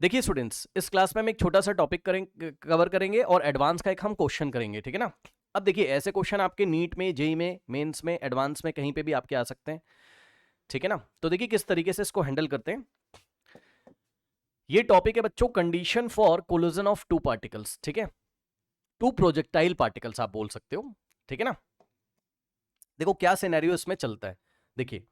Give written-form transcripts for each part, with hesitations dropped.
देखिए स्टूडेंट्स, इस क्लास में हम एक छोटा सा टॉपिक कवर करेंगे और एडवांस का एक हम क्वेश्चन करेंगे, ठीक है ना। अब देखिए, ऐसे क्वेश्चन आपके नीट में, जेई में, मेंस में, एडवांस में कहीं पे भी आपके आ सकते हैं, ठीक है ना। तो देखिए किस तरीके से इसको हैंडल करते हैं। ये टॉपिक है बच्चों, condition for collision of two particles, ठीक है। टू प्रोजेक्टाइल पार्टिकल्स आप बोल सकते हो, ठीक है ना। देखो क्या सिनेरियो इसमें चलता है। देखिए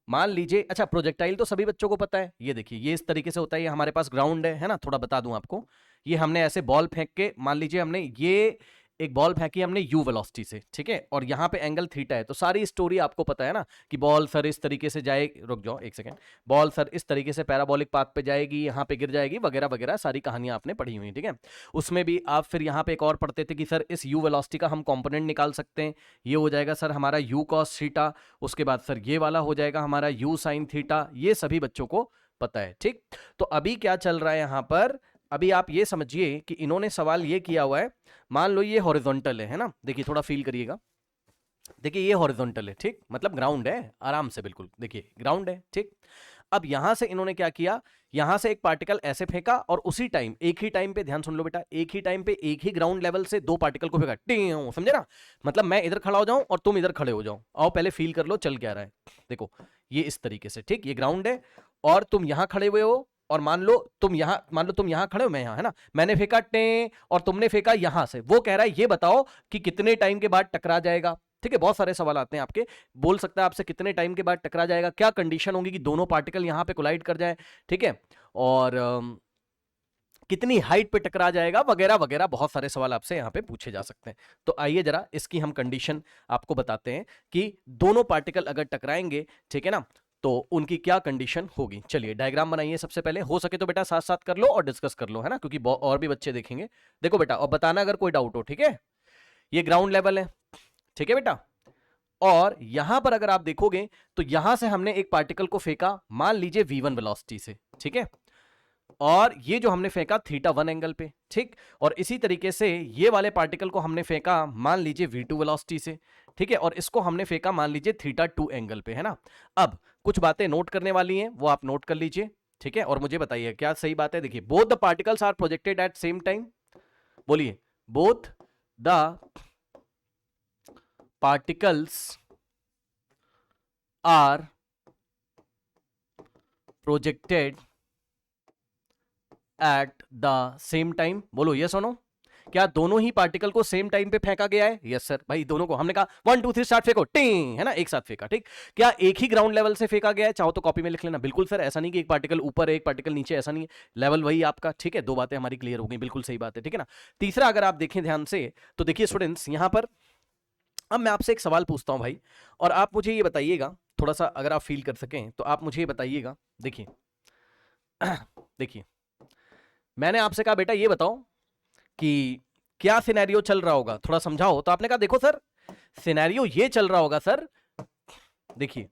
मान लीजिए, अच्छा प्रोजेक्टाइल तो सभी बच्चों को पता है। ये देखिए, ये इस तरीके से होता है। ये हमारे पास ग्राउंड है ना। थोड़ा बता दूं आपको, ये हमने ऐसे बॉल फेंक के, मान लीजिए हमने ये एक बॉल फेंकी हमने यू वेलोसिटी से, ठीक है, और यहाँ पे एंगल थीटा है। तो सारी स्टोरी आपको पता है ना कि बॉल सर इस तरीके से जाए, रुक जाओ एक सेकेंड, बॉल सर इस तरीके से पैराबोलिक पाथ पे जाएगी, यहाँ पे गिर जाएगी, वगैरह वगैरह सारी कहानियां आपने पढ़ी हुई, ठीक है। उसमें भी आप फिर यहाँ पे एक और पढ़ते थे कि सर इस यू वेलोसिटी का हम कॉम्पोनेंट निकाल सकते हैं। ये हो जाएगा सर हमारा यू कॉस थीटा, उसके बाद सर ये वाला हो जाएगा हमारा यू साइन थीटा। ये सभी बच्चों को पता है, ठीक। तो अभी क्या चल रहा है यहां पर, अभी आप ये समझिए कि इन्होंने सवाल ये किया हुआ है, मान लो ये हॉरिजॉन्टल है ना। देखिए थोड़ा फील करिएगा, देखिए ये हॉरिजॉन्टल है, ठीक, मतलब ग्राउंड है, आराम से बिल्कुल, देखिए ग्राउंड है, ठीक। अब यहां से इन्होंने क्या किया, यहां से एक पार्टिकल ऐसे फेंका और उसी टाइम, एक ही टाइम पे, ध्यान सुन लो बेटा, एक ही टाइम पे एक ही ग्राउंड लेवल से दो पार्टिकल को फेंका, टिंग, समझे ना। मतलब मैं इधर खड़ा हो जाऊं और तुम इधर खड़े हो जाओ, आओ पहले फील कर लो चल क्या रहा है। देखो ये इस तरीके से, ठीक, ये ग्राउंड है और तुम यहां खड़े हुए हो, और मान लो तुम यहां खड़े हो, मैं यहां, है ना। मैंने फेंका टे और तुमने फेंका यहां से। वो कह रहा है ये बताओ कि कितने टाइम के बाद टकरा जाएगा, ठीक है। बहुत सारे सवाल आते हैं आपके, बोल सकता है आपसे कितने टाइम के बाद टकरा जाएगा, क्या कंडीशन होगी कि दोनों पार्टिकल यहां पे कोलाइड कर जाए, ठीक है, और कितनी हाइट पे टकरा जाएगा, वगैरह वगैरह बहुत सारे सवाल आपसे यहां पे पूछे जा सकते हैं। तो आइए जरा इसकी हम कंडीशन आपको बताते हैं कि दोनों पार्टिकल अगर टकराएंगे, ठीक है ना, तो उनकी क्या कंडीशन होगी। चलिए डायग्राम बनाइए सबसे पहले, हो सके तो बेटा साथ साथ कर लो और डिस्कस कर लो, है ना, क्योंकि और भी बच्चे देखेंगे। देखो बेटा, और बताना अगर कोई डाउट हो, ठीक है। ये ग्राउंड लेवल है, ठीक है बेटा, और यहां पर अगर आप देखोगे तो यहां से हमने एक पार्टिकल को फेंका, मान लीजिए v1 वेलोसिटी से, ठीक है, और ये जो हमने फेंका थीटा 1 एंगल पे, ठीक। और इसी तरीके से ये वाले पार्टिकल को हमने फेंका मान लीजिए v2 वेलोसिटी से, ठीक है, और इसको हमने फेंका मान लीजिए थीटा 2 एंगल पे, है ना। अब कुछ बातें नोट करने वाली हैं, वो आप नोट कर लीजिए, ठीक है, और मुझे बताइए क्या सही बात है। देखिए, both the particles are projected at same time, बोलिए, both the particles are projected at the same time, बोलो यस और नो। क्या दोनों ही पार्टिकल को सेम टाइम पे फेंका गया है? यस सर, भाई दोनों को हमने कहा 1 2 3 स्टार्ट, फेंको, टिंग, है ना, एक साथ फेंका, ठीक। क्या एक ही ग्राउंड लेवल से फेंका गया है? चाहो तो कॉपी में लिख लेना। बिल्कुल सर, ऐसा नहीं कि एक पार्टिकल ऊपर है एक पार्टिकल नीचे, ऐसा नहीं है, लेवल वही आपका, ठीक है। दो बातें हमारी क्लियर हो गई, बिल्कुल सही बात है, ठीक है ना। तीसरा अगर आप देखें ध्यान से, तो देखिए स्टूडेंट्स, यहां पर अब मैं आपसे एक सवाल पूछता हूं भाई, और आप मुझे ये बताइएगा, थोड़ा सा अगर आप फील कर सकें तो आप मुझे ये बताइएगा। देखिए देखिए, मैंने आपसे कहा बेटा ये बताओ कि क्या सिनेरियो चल रहा होगा, थोड़ा समझाओ। तो आपने कहा देखो सर, सिनेरियो ये चल रहा होगा सर, देखिए,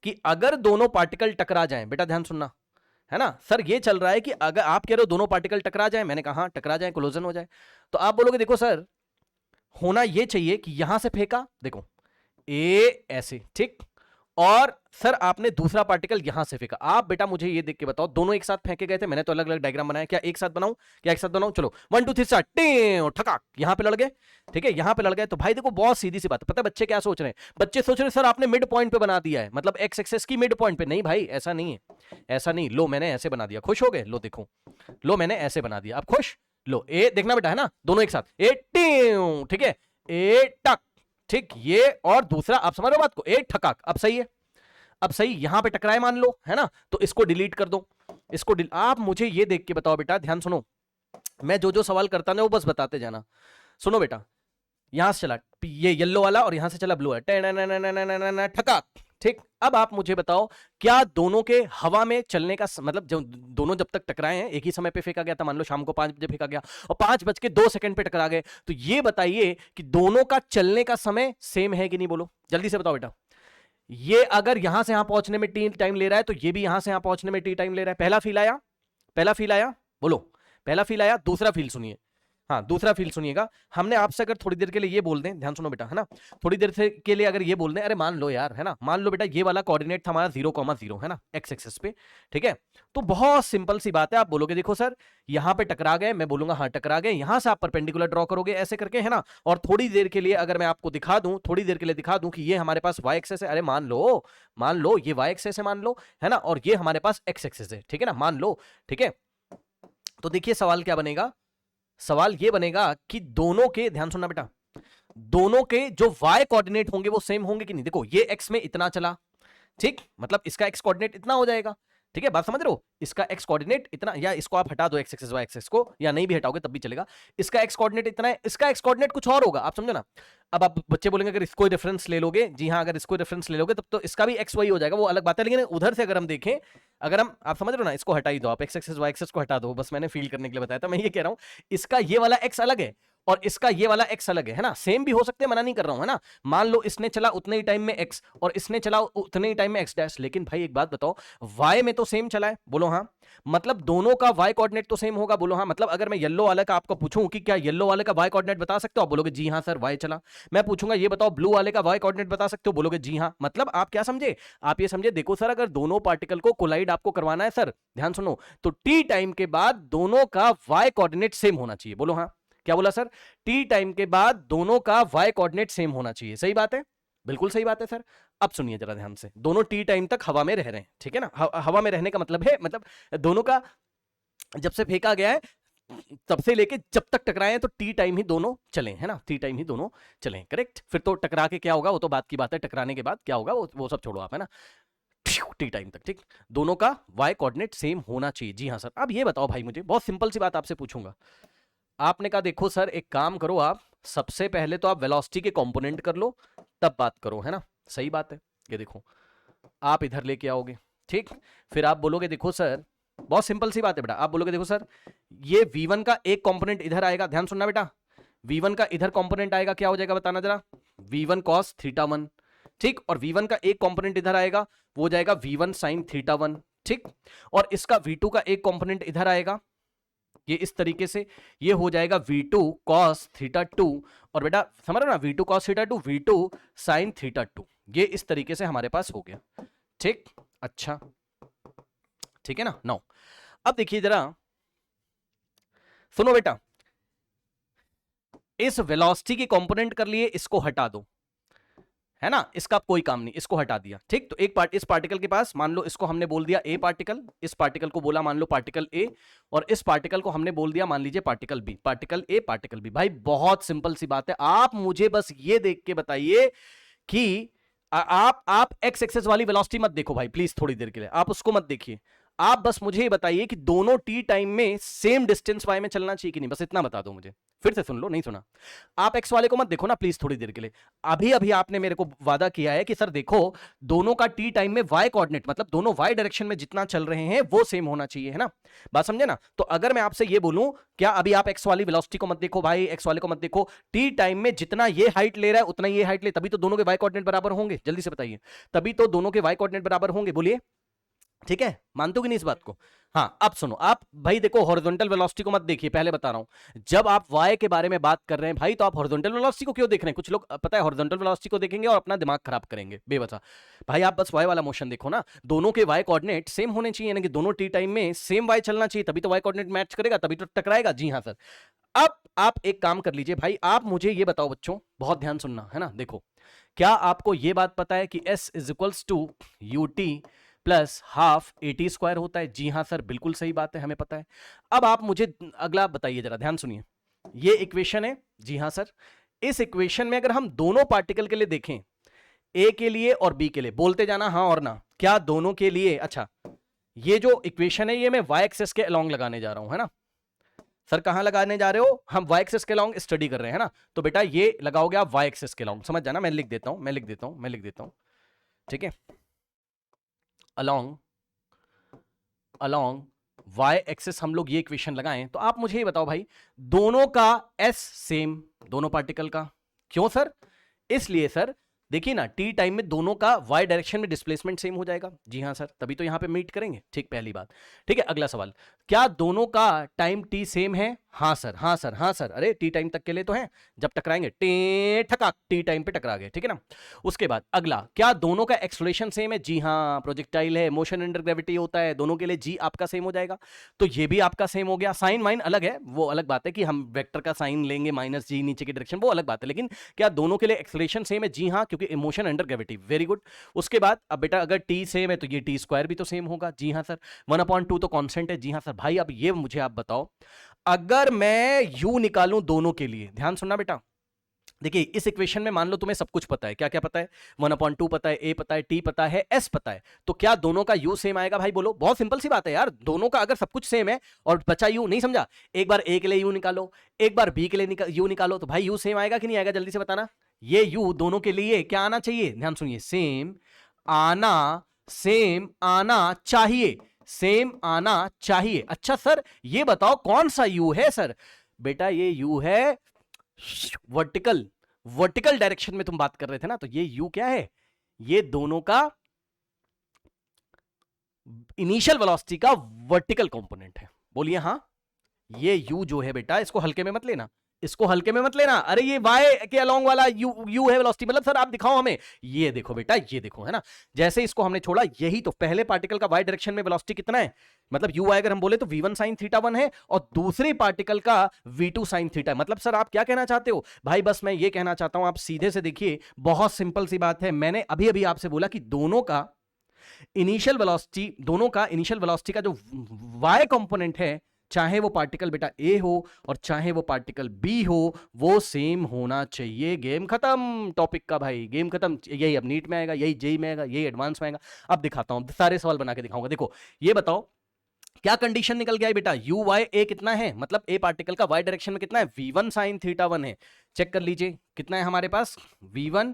कि अगर दोनों पार्टिकल टकरा जाएं, बेटा ध्यान सुनना, है ना। सर ये चल रहा है कि अगर आप कह रहे हो दोनों पार्टिकल टकरा जाएं, मैंने कहा हाँ टकरा जाएं, कोलिजन हो जाए। तो आप बोलोगे देखो सर, होना ये चाहिए कि यहां से फेंका, देखो ए ऐसे, ठीक, और सर आपने दूसरा पार्टिकल यहां से फेंका। आप बेटा मुझे ये देख के बताओ, दोनों एक साथ फेंके गए थे? मैंने तो अलग अलग डायग्राम बनाया, क्या एक साथ बनाऊं? क्या एक साथ बनाऊं? चलो 1 2 3 स्टार्ट, टिंग, ठकाक, यहां पे लड़ गए, ठीक है, यहां पे लड़ गए। तो भाई देखो बहुत सीधी सी बात है, पता है बच्चे क्या सोच रहे हैं? बच्चे सोच रहे हैं सर आपने मिड पॉइंट पे बना दिया है, मतलब एक्स एक्सेस की मिड पॉइंट पे। नहीं भाई, ऐसा नहीं है, ऐसा नहीं। लो मैंने ऐसे बना दिया, खुश हो गए? लो देखो, लो मैंने ऐसे बना दिया, अब खुश? लो ए देखना बेटा, है ना, दोनों एक साथ, ए टिंग, ठीक है, ए टक, ठीक, ये और दूसरा, आप समझ रहे हो बात को, ए ठकाक। अब सही है, अब सही, यहां पे टकराए मान लो, है ना, तो इसको डिलीट कर दो, इसको आप मुझे ये देख के बताओ बेटा, ध्यान सुनो, मैं जो जो सवाल करता ना वो बस बताते जाना। सुनो बेटा, यहां से चला ये येलो वाला और यहां से चला ब्लू है, ठका, ठीक। अब आप मुझे बताओ, क्या दोनों के हवा में चलने का मतलब जब दोनों जब तक टकराए हैं, एक ही समय पे फेंका गया था, मान लो शाम को 5 बजे फेंका गया और 5:02 पे टकरा गए, तो ये बताइए कि दोनों का चलने का समय सेम है कि नहीं? बोलो जल्दी से बताओ बेटा। ये अगर यहां से यहां पहुंचने में टी टाइम ले रहा है, तो ये भी यहां से यहां पहुंचने में टी टाइम ले रहा है। पहला फील आया? पहला फील आया? बोलो, पहला फील आया? दूसरा फील सुनिए, हाँ, दूसरा फील सुनिएगा। हमने आपसे अगर थोड़ी देर के लिए ये बोल दें, ध्यान सुनो बेटा, है ना, थोड़ी देर से के लिए अगर ये बोल दें, अरे मान लो यार, है ना, मान लो बेटा ये वाला कोऑर्डिनेट था हमारा 0,0, है ना, एक्स एक्सिस पे, ठीक है, तो बहुत सिंपल सी बात है, आप बोलोगे देखो सर यहां पे टकरा गए, मैं बोलूंगा हाँ टकरा गए, यहां से आप परपेंडिकुलर ड्रॉ करोगे ऐसे करके, है ना, और थोड़ी देर के लिए अगर मैं आपको दिखा दूं, थोड़ी देर के लिए दिखा दूं कि ये हमारे पास वाई एक्सेस है, अरे मान लो ये वाई एक्सेस है, मान लो, है ना, और ये हमारे पास एक्स एक्सेस है, ठीक है ना, मान लो, ठीक है। तो देखिए सवाल क्या बनेगा, सवाल ये बनेगा कि दोनों के, ध्यान सुनना बेटा, दोनों के जो y कोऑर्डिनेट होंगे वो सेम होंगे कि नहीं। देखो ये x में इतना चला, ठीक, मतलब इसका x कोऑर्डिनेट इतना हो जाएगा, ठीक है, बात समझ रहे हो, इसका x कोऑर्डिनेट इतना, या इसको आप हटा दो x एक्सिस y एक्सिस को, या नहीं भी हटाओगे तब भी चलेगा, इसका x कोऑर्डिनेट इतना है, इसका x कोऑर्डिनेट कुछ और होगा, आप समझो ना। अब आप बच्चे बोलेंगे अगर इसको रेफरेंस ले लोगे, जी हाँ, अगर इसको रेफरेंस ले लोगे तब तो इसका भी x वही हो जाएगा, वो अलग बात है, लेकिन उधर से अगर हम देखें, अगर हम, आप समझ रहे हो ना, इसको हटा ही दो आप, x एक्सिस y एक्सिस को हटा दो, बस मैंने फील करने के लिए बताया था, मैं ये कह रहा हूं इसका ये वाला x अलग है और इसका ये वाला x अलग है ना, सेम भी हो सकते हैं, मना नहीं कर रहा हूं, है ना, मान लो इसने चला उतने ही टाइम में x और इसने चला उतने ही टाइम में x डैश, लेकिन भाई एक बात बताओ, y में तो सेम चला है, बोलो हाँ, मतलब दोनों का y कोऑर्डिनेट तो सेम होगा, बोलो हाँ, मतलब अगर मैं येलो वाले का आपको पूछूं कि क्या येलो वाले का y कोऑर्डिनेट बता सकते हो, आप बोलोगे जी हाँ सर y चला, मैं पूछूंगा ये बताओ ब्लू वाले का y कोऑर्डिनेट बता सकते हो, बोलोगे जी हाँ, मतलब आप क्या समझे, आप ये समझे, देखो सर अगर दोनों पार्टिकल को कोलाइड आपको करवाना है सर, ध्यान सुनो, तो t टाइम के बाद दोनों का y कोऑर्डिनेट सेम होना चाहिए, बोलो हाँ, क्या बोला सर, टी टाइम के बाद दोनों का y कोऑर्डिनेट सेम होना चाहिए, सही बात है, बिल्कुल सही बात है सर। अब सुनिए जरा ध्यान से, दोनों टी टाइम तक हवा में रह रहे हैं, ठीक है ना, हवा में रहने का मतलब है, मतलब दोनों का जब से फेंका गया है तब से लेके जब तक टकराए हैं तो टी टाइम ही दोनों चले, है ना, टी टाइम ही दोनों चले, करेक्ट। फिर तो टकरा के क्या होगा वो तो बात की बात है, टकराने के बाद क्या होगा वो सब छोड़ो आप, है ना, टी टाइम तक, ठीक, दोनों का y कोऑर्डिनेट सेम होना चाहिए, जी हाँ सर। अब ये बताओ भाई, मुझे बहुत सिंपल सी बात आपसे पूछूंगा, आपने कहा देखो सर एक काम करो, आप सबसे पहले तो आप वेलोसिटी के कंपोनेंट कर लो तब बात करो, है ना, सही बात है, ये देखो आप इधर लेके आओगे, ठीक, फिर आप बोलोगे देखो सर, बहुत सिंपल सी बात है बेटा, आप बोलोगे देखो सर ये v1 का एक कंपोनेंट इधर आएगा, ध्यान सुनना बेटा, v1 का इधर कंपोनेंट आएगा, क्या हो जाएगा बताना जरा, v1 cos θ1, ठीक, और v1 का एक कंपोनेंट इधर आएगा वो हो जाएगा v1 sin θ1, ठीक, और इसका v2 का एक कंपोनेंट इधर आएगा, ये इस तरीके से ये हो जाएगा v2 cos θ2, और बेटा समझ रहे हो ना, v2 cos θ2 v2 sin θ2, ये इस तरीके से हमारे पास हो गया, ठीक, अच्छा, ठीक है ना। नो अब देखिए जरा, सुनो बेटा, इस वेलोसिटी के कंपोनेंट कर लिए, इसको हटा दो, है ना, इसका कोई काम नहीं, इसको हटा दिया, ठीक, तो एक पार्ट इस पार्टिकल के पास, मान लो इसको हमने बोल दिया ए पार्टिकल, इस पार्टिकल को बोला मान लो पार्टिकल ए, और इस पार्टिकल को हमने बोल दिया मान लीजिए particle B, particle A particle B. भाई बहुत सिंपल सी बात है, आप मुझे बस ये देख के बताइए कि आप एक्स एक्सेस वाली वेलोसिटी मत देखो भाई प्लीज, थोड़ी देर के लिए आप उसको मत देखिए, आप बस मुझे ये बताइए कि दोनों टी टाइम में सेम डिस्टेंस वाई में चलना चाहिए कि नहीं, बस इतना बता दो मुझे, फिर से सुन लो, नहीं सुना, आप एक्स वाले को मत देखो ना प्लीज थोड़ी देर के लिए, अभी अभी आपने मेरे को वादा किया है कि सर देखो दोनों का टी टाइम में वाई कोऑर्डिनेट, मतलब दोनों वाई डायरेक्शन में जितना चल रहे हैं वो सेम होना चाहिए, है ना, बात समझे ना। तो अगर मैं आपसे ये बोलूं, क्या अभी आप एक्स वाली वेलोसिटी को मत देखो भाई, एक्स वाले को मत देखो, टी टाइम में जितना ये हाइट ले रहा है उतना ये हाइट ले, तभी तो दोनों के वाई कोऑर्डिनेट बराबर होंगे, जल्दी से बताइए, तभी तो दोनों के वाई कोऑर्डिनेट बराबर होंगे, बोलिए, ठीक है, मानते हो कि नहीं इस बात को। हाँ अब सुनो, आप भाई देखो हॉरिजॉन्टल वेलोसिटी को मत देखिए, पहले बता रहा हूं, जब आप वाई के बारे में बात कर रहे हैं भाई तो आप हॉरिजॉन्टल वेलोसिटी को क्यों देख रहे हैं, कुछ लोग पता है हॉरिजॉन्टल वेलोसिटी को देखेंगे और अपना दिमाग खराब करेंगे बेवजह, भाई आप बस वाई वाला मोशन देखो ना, दोनों के वाई कोऑर्डिनेट सेम होने चाहिए, यानी कि दोनों टी टाइम में सेम वाई चलना चाहिए, तभी तो वाई कोऑर्डिनेट मैच करेगा, तभी तो टकराएगा, जी हाँ सर। अब आप एक काम कर लीजिए भाई, आप मुझे ये बताओ बच्चों, बहुत ध्यान सुनना, है ना, देखो क्या आपको ये बात पता है कि S is equals to ut plus half AT square होता है, जी हाँ सर बिल्कुल सही बात है, हमें पता है। अब आप मुझे अगला बताइए जरा, ध्यान सुनिए, ये इक्वेशन है, जी हाँ सर, इस इक्वेशन में अगर हम दोनों पार्टिकल के लिए देखें, ए के लिए और बी के लिए, बोलते जाना हाँ और ना, क्या दोनों के लिए, अच्छा ये जो इक्वेशन है ये मैं y एक्सिस के अलोंग लगाने जा रहा हूं, है ना सर, कहां लगाने जा रहे हो, हम y एक्सिस के अलोंग स्टडी कर रहे हैं, है ना, तो बेटा ये लगाओगे आप y एक्सिस के अलोंग, समझ जाना, मैं लिख देता हूं, ठीक है, अलोंग y एक्सिस हम लोग ये इक्वेशन लगाएं, तो आप मुझे ये बताओ भाई, दोनों का s सेम, दोनों पार्टिकल का, क्यों सर, इसलिए सर देखिए ना, टी टाइम में दोनों का वाई डायरेक्शन में डिस्प्लेसमेंट सेम हो जाएगा। जी हाँ सर, तभी तो यहां पे मीट करेंगे। ठीक, पहली बात। ठीक है, अगला सवाल, क्या दोनों का टाइम टी सेम है? हाँ सर, हाँ सर, हाँ सर। अरे टी टाइम तक के लिए तो है, जब टकराएंगे टे ठका टी टाइम पे टकरा गए। ठीक है ना। उसके बाद अगला, क्या दोनों का एक्सलेशन सेम है? जी हाँ, प्रोजेक्टाइल है, मोशन अंडर ग्रेविटी होता है, दोनों के लिए जी आपका सेम हो जाएगा। तो ये भी आपका सेम हो गया। साइन वाइन अलग है, वो अलग बात है कि हम वेक्टर का साइन लेंगे माइनस जी नीचे की डायरेक्शन, वो अलग बात है। लेकिन क्या दोनों के लिए एक्सलेशन सेम है? जी हाँ, क्योंकि emotion under gravity. Very good. उसके बाद अब बेटा अगर टी सेम है तो ये टी स्क्वायर भी तो सेम होगा। जी हाँ सर। 1/2 तो कांस्टेंट है। जी हाँ सर। भाई अब ये मुझे आप बताओ, अगर मैं u निकालूं दोनों के लिए, ध्यान सुनना बेटा। देखिए इस इक्वेशन में मान लो तुम्हें सब कुछ पता है। क्या क्या पता है? 1/2 पता है, a पता है, t पता है, s पता है। तो क्या दोनों का u सेम आएगा? भाई बोलो। बहुत सिंपल सी बात है यार, दोनों का अगर सब कुछ सेम है और बचा u, नहीं समझा? एक बार a के लिए u निकालो, एक बार b के लिए u निकालो, तो भाई u सेम आएगा कि नहीं आएगा? जल्दी से बताना। ये u दोनों के लिए क्या आना चाहिए? ध्यान सुनिए, सेम आना चाहिए, सेम आना चाहिए। अच्छा सर ये बताओ कौन सा u है? सर बेटा ये u है वर्टिकल डायरेक्शन में तुम बात कर रहे थे ना, तो ये u क्या है? ये दोनों का इनिशियल वेलोसिटी का वर्टिकल कंपोनेंट है। बोलिए हाँ। ये u जो है बेटा, इसको हल्के में मत लेना, इसको हल्के में मत लेना। अरे ये y के अलोंग वाला u है वेलोसिटी, मतलब सर आप दिखाओ हमें। ये देखो बेटा, ये देखो, है ना। जैसे इसको हमने छोड़ा, यही तो पहले पार्टिकल का y डायरेक्शन में वेलोसिटी कितना है, मतलब u अगर हम बोले तो v1 sin थीटा 1 है, और दूसरे पार्टिकल का v2 sin थीटा है। मतलब सर आप क्या कहना चाहते हो? भाई बस मैं ये कहना चाहता हूं, आप सीधे से देखिए, बहुत सिंपल सी बात है। मैंने अभी अभी आपसे बोला कि दोनों का इनिशियल वेलोसिटी का जो y कंपोनेंट है, चाहे वो पार्टिकल बेटा A हो और चाहे वो पार्टिकल B हो, वो सेम होना चाहिए। गेम खत्म टॉपिक का भाई, गेम खत्म। यही अब नीट में आएगा, यही जेई में आएगा, यही एडवांस में आएगा। अब दिखाता हूं, सारे सवाल बना के दिखाऊंगा। देखो ये बताओ क्या कंडीशन निकल गया है बेटा? यू वाई ए कितना है, मतलब ए पार्टिकल का वाई डायरेक्शन में कितना है? v1 sin थीटा 1 है। चेक कर लीजिए कितना है हमारे पास, v1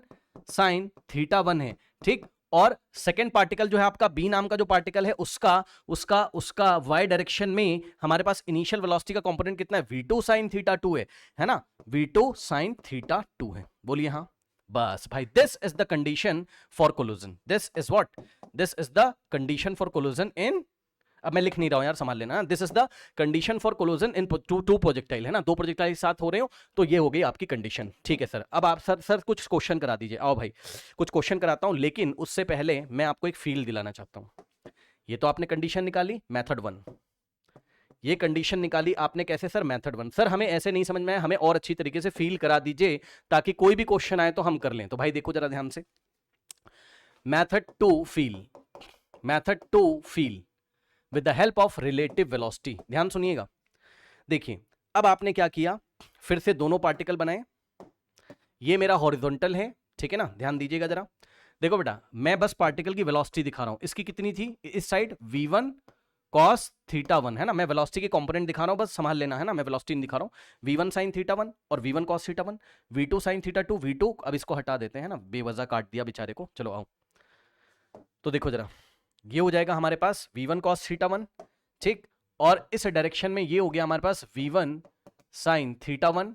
sin थीटा 1 है। ठीक, और सेकेंड पार्टिकल जो है आपका बी नाम का जो पार्टिकल है, उसका वाई डायरेक्शन में हमारे पास इनिशियल वेलोसिटी का कंपोनेंट कितना है? v2 sin थीटा 2 है ना, v2 sin थीटा 2 है। बोलिए हाँ। बस भाई, this is the condition for collision. This is what? This is the condition for collision in, अब मैं लिख नहीं रहा हूं यार, संभाल लेना। This is the condition for collision in two projectile, है ना, दो प्रोजेक्टाइल साथ हो रहे हो, तो ये हो गई आपकी कंडीशन। ठीक है सर। अब आप सर कुछ क्वेश्चन करा दीजिए। आओ भाई कुछ क्वेश्चन कराता हूं, लेकिन उससे पहले मैं आपको एक फील दिलाना चाहता हूं। ये तो आपने कंडीशन निकाली मेथड 1, ये कंडीशन निकाली आपने कैसे सर? मेथड 1। सर हमें ऐसे नहीं समझ में आया, हमें और अच्छी तरीके से फील करा दीजिए ताकि कोई भी क्वेश्चन आए तो हम कर लें। तो भाई देखो जरा ध्यान से, method 2 feel with the help of relative velocity. ध्यान सुनिएगा। देखिए अब आपने क्या किया, फिर से दोनों पार्टिकल बनाए। ये मेरा हॉरिजॉन्टल है, ठीक है ना, ध्यान दीजिएगा जरा। देखो बेटा मैं बस पार्टिकल की वेलोसिटी दिखा रहा हूं। इसकी कितनी थी इस साइड? v1 cos थीटा 1, है ना। मैं वेलोसिटी के कंपोनेंट दिखा रहा हूं, बस संभाल लेना, है ना। मैं वेलोसिटी नहीं दिखा रहा हूं। v1 sin थीटा 1 और v1 cos theta 1, v2 sin theta 2, v2, अब इसको हटा देते हैं ना, बेवजह काट दिया बेचारे को। चलो आओ, तो देखो जरा, ये हो जाएगा हमारे पास v1 cos थीटा 1, ठीक, और इस डायरेक्शन में ये हो गया हमारे पास v1 sin थीटा 1,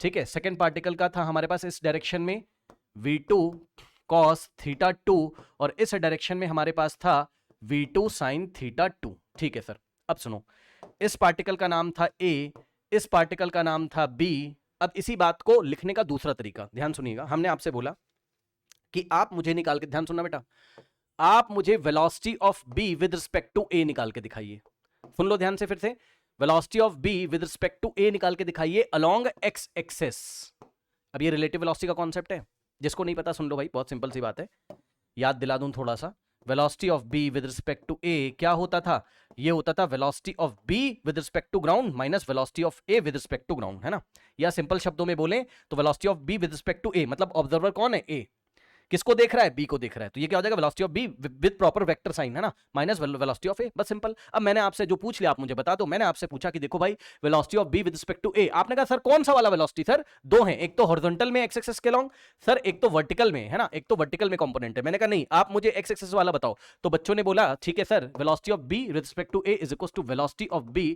ठीक है। सेकेंड पार्टिकल का था हमारे पास इस डायरेक्शन में v2 cos थीटा 2, और इस डायरेक्शन में हमारे पास था v2 sin थीटा 2, ठीक है सर। अब सुनो, इस पार्टिकल का नाम था A, इस पार्टिकल का नाम था B। अब इसी बात को लिखने का दूसरा तरीका, ध्यान सुनिएगा। हमने आपसे बोला कि आप मुझे निकाल के, ध्यान सुनना बेटा, आप मुझे velocity of B with respect to A निकाल के दिखाइए। सुन लो ध्यान से फिर से, velocity of B with respect to A निकाल के दिखाइए अलोंग x एक्सेस। अब ये रिलेटिव वेलोसिटी का कॉन्सेप्ट है, जिसको नहीं पता सुन लो भाई, बहुत सिंपल सी बात है, याद दिला दूं थोड़ा सा। Velocity of B with respect to A क्या होता था? ये होता था velocity of B with respect to ground minus velocity of A with respect to ground, है ना। या सिंपल शब्दों में बोले तो velocity of B with respect to A, मतलब ऑब्जर्वर कौन है? A, किसको देख रहा है? B को देख रहा है। तो ये क्या हो जाएगा? Velocity of B with proper vector sign, है ना, माइनस वेलोसिटी ऑफ A, बस सिंपल। अब मैंने आपसे जो पूछ लिया आप मुझे बता दो। मैंने आपसे पूछा कि देखो भाई velocity of B with respect to A, आपने कहा सर कौन सा वाला वेलोसिटी? सर दो हैं, एक तो हॉरिजॉन्टल में x एक्सिस के लॉन्ग, सर एक तो वर्टिकल में, है ना, एक तो वर्टिकल में कंपोनेंट है। मैंने कहा नहीं, आप मुझे x एक्सिस वाला बताओ। तो बच्चों ने बोला ठीक है sir, velocity of B with respect to A is equal to velocity of B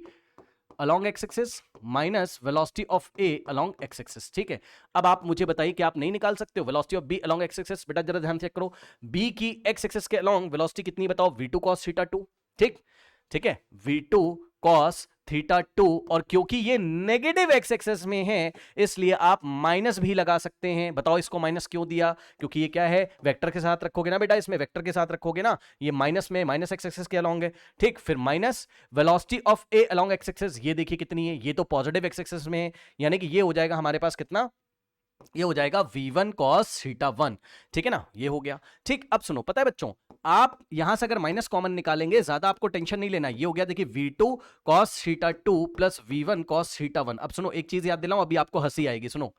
along x axis minus velocity of a along x axis. ठीक है, अब आप मुझे बताइए कि आप नहीं निकाल सकते हो velocity of b along x axis? बेटा जरा ध्यान चेक करो, b की x एक्सिस के along वेलोसिटी कितनी बताओ? v2 cos theta 2। ठीक है, v2 cos थीटा 2, और क्योंकि ये नेगेटिव x एक्सिस में है इसलिए आप माइनस भी लगा सकते हैं। बताओ इसको माइनस क्यों दिया? क्योंकि ये क्या है, वेक्टर के साथ रखोगे ना बेटा, इसमें वेक्टर के साथ रखोगे ना, ये माइनस में माइनस x एक्सिस के अलॉन्ग है। ठीक, फिर minus velocity of a along x axis, ये देखिए कितनी है, ये तो पॉजिटिव x एक्सिस में है, यानी कि ये हो जाएगा हमारे पास कितना, ये हो जाएगा v1 cos थीटा 1। ठीक है ना, ये हो गया। ठीक, अब सुनो, पता है बच्चों, आप यहां से अगर माइनस कॉमन निकालेंगे ज्यादा आपको टेंशन नहीं लेना। ये हो गया, देखिए v2 cos theta 2 plus v1 cos theta 1। अब सुनो, एक चीज याद दिलाऊं, अभी आपको हंसी आएगी। सुनो,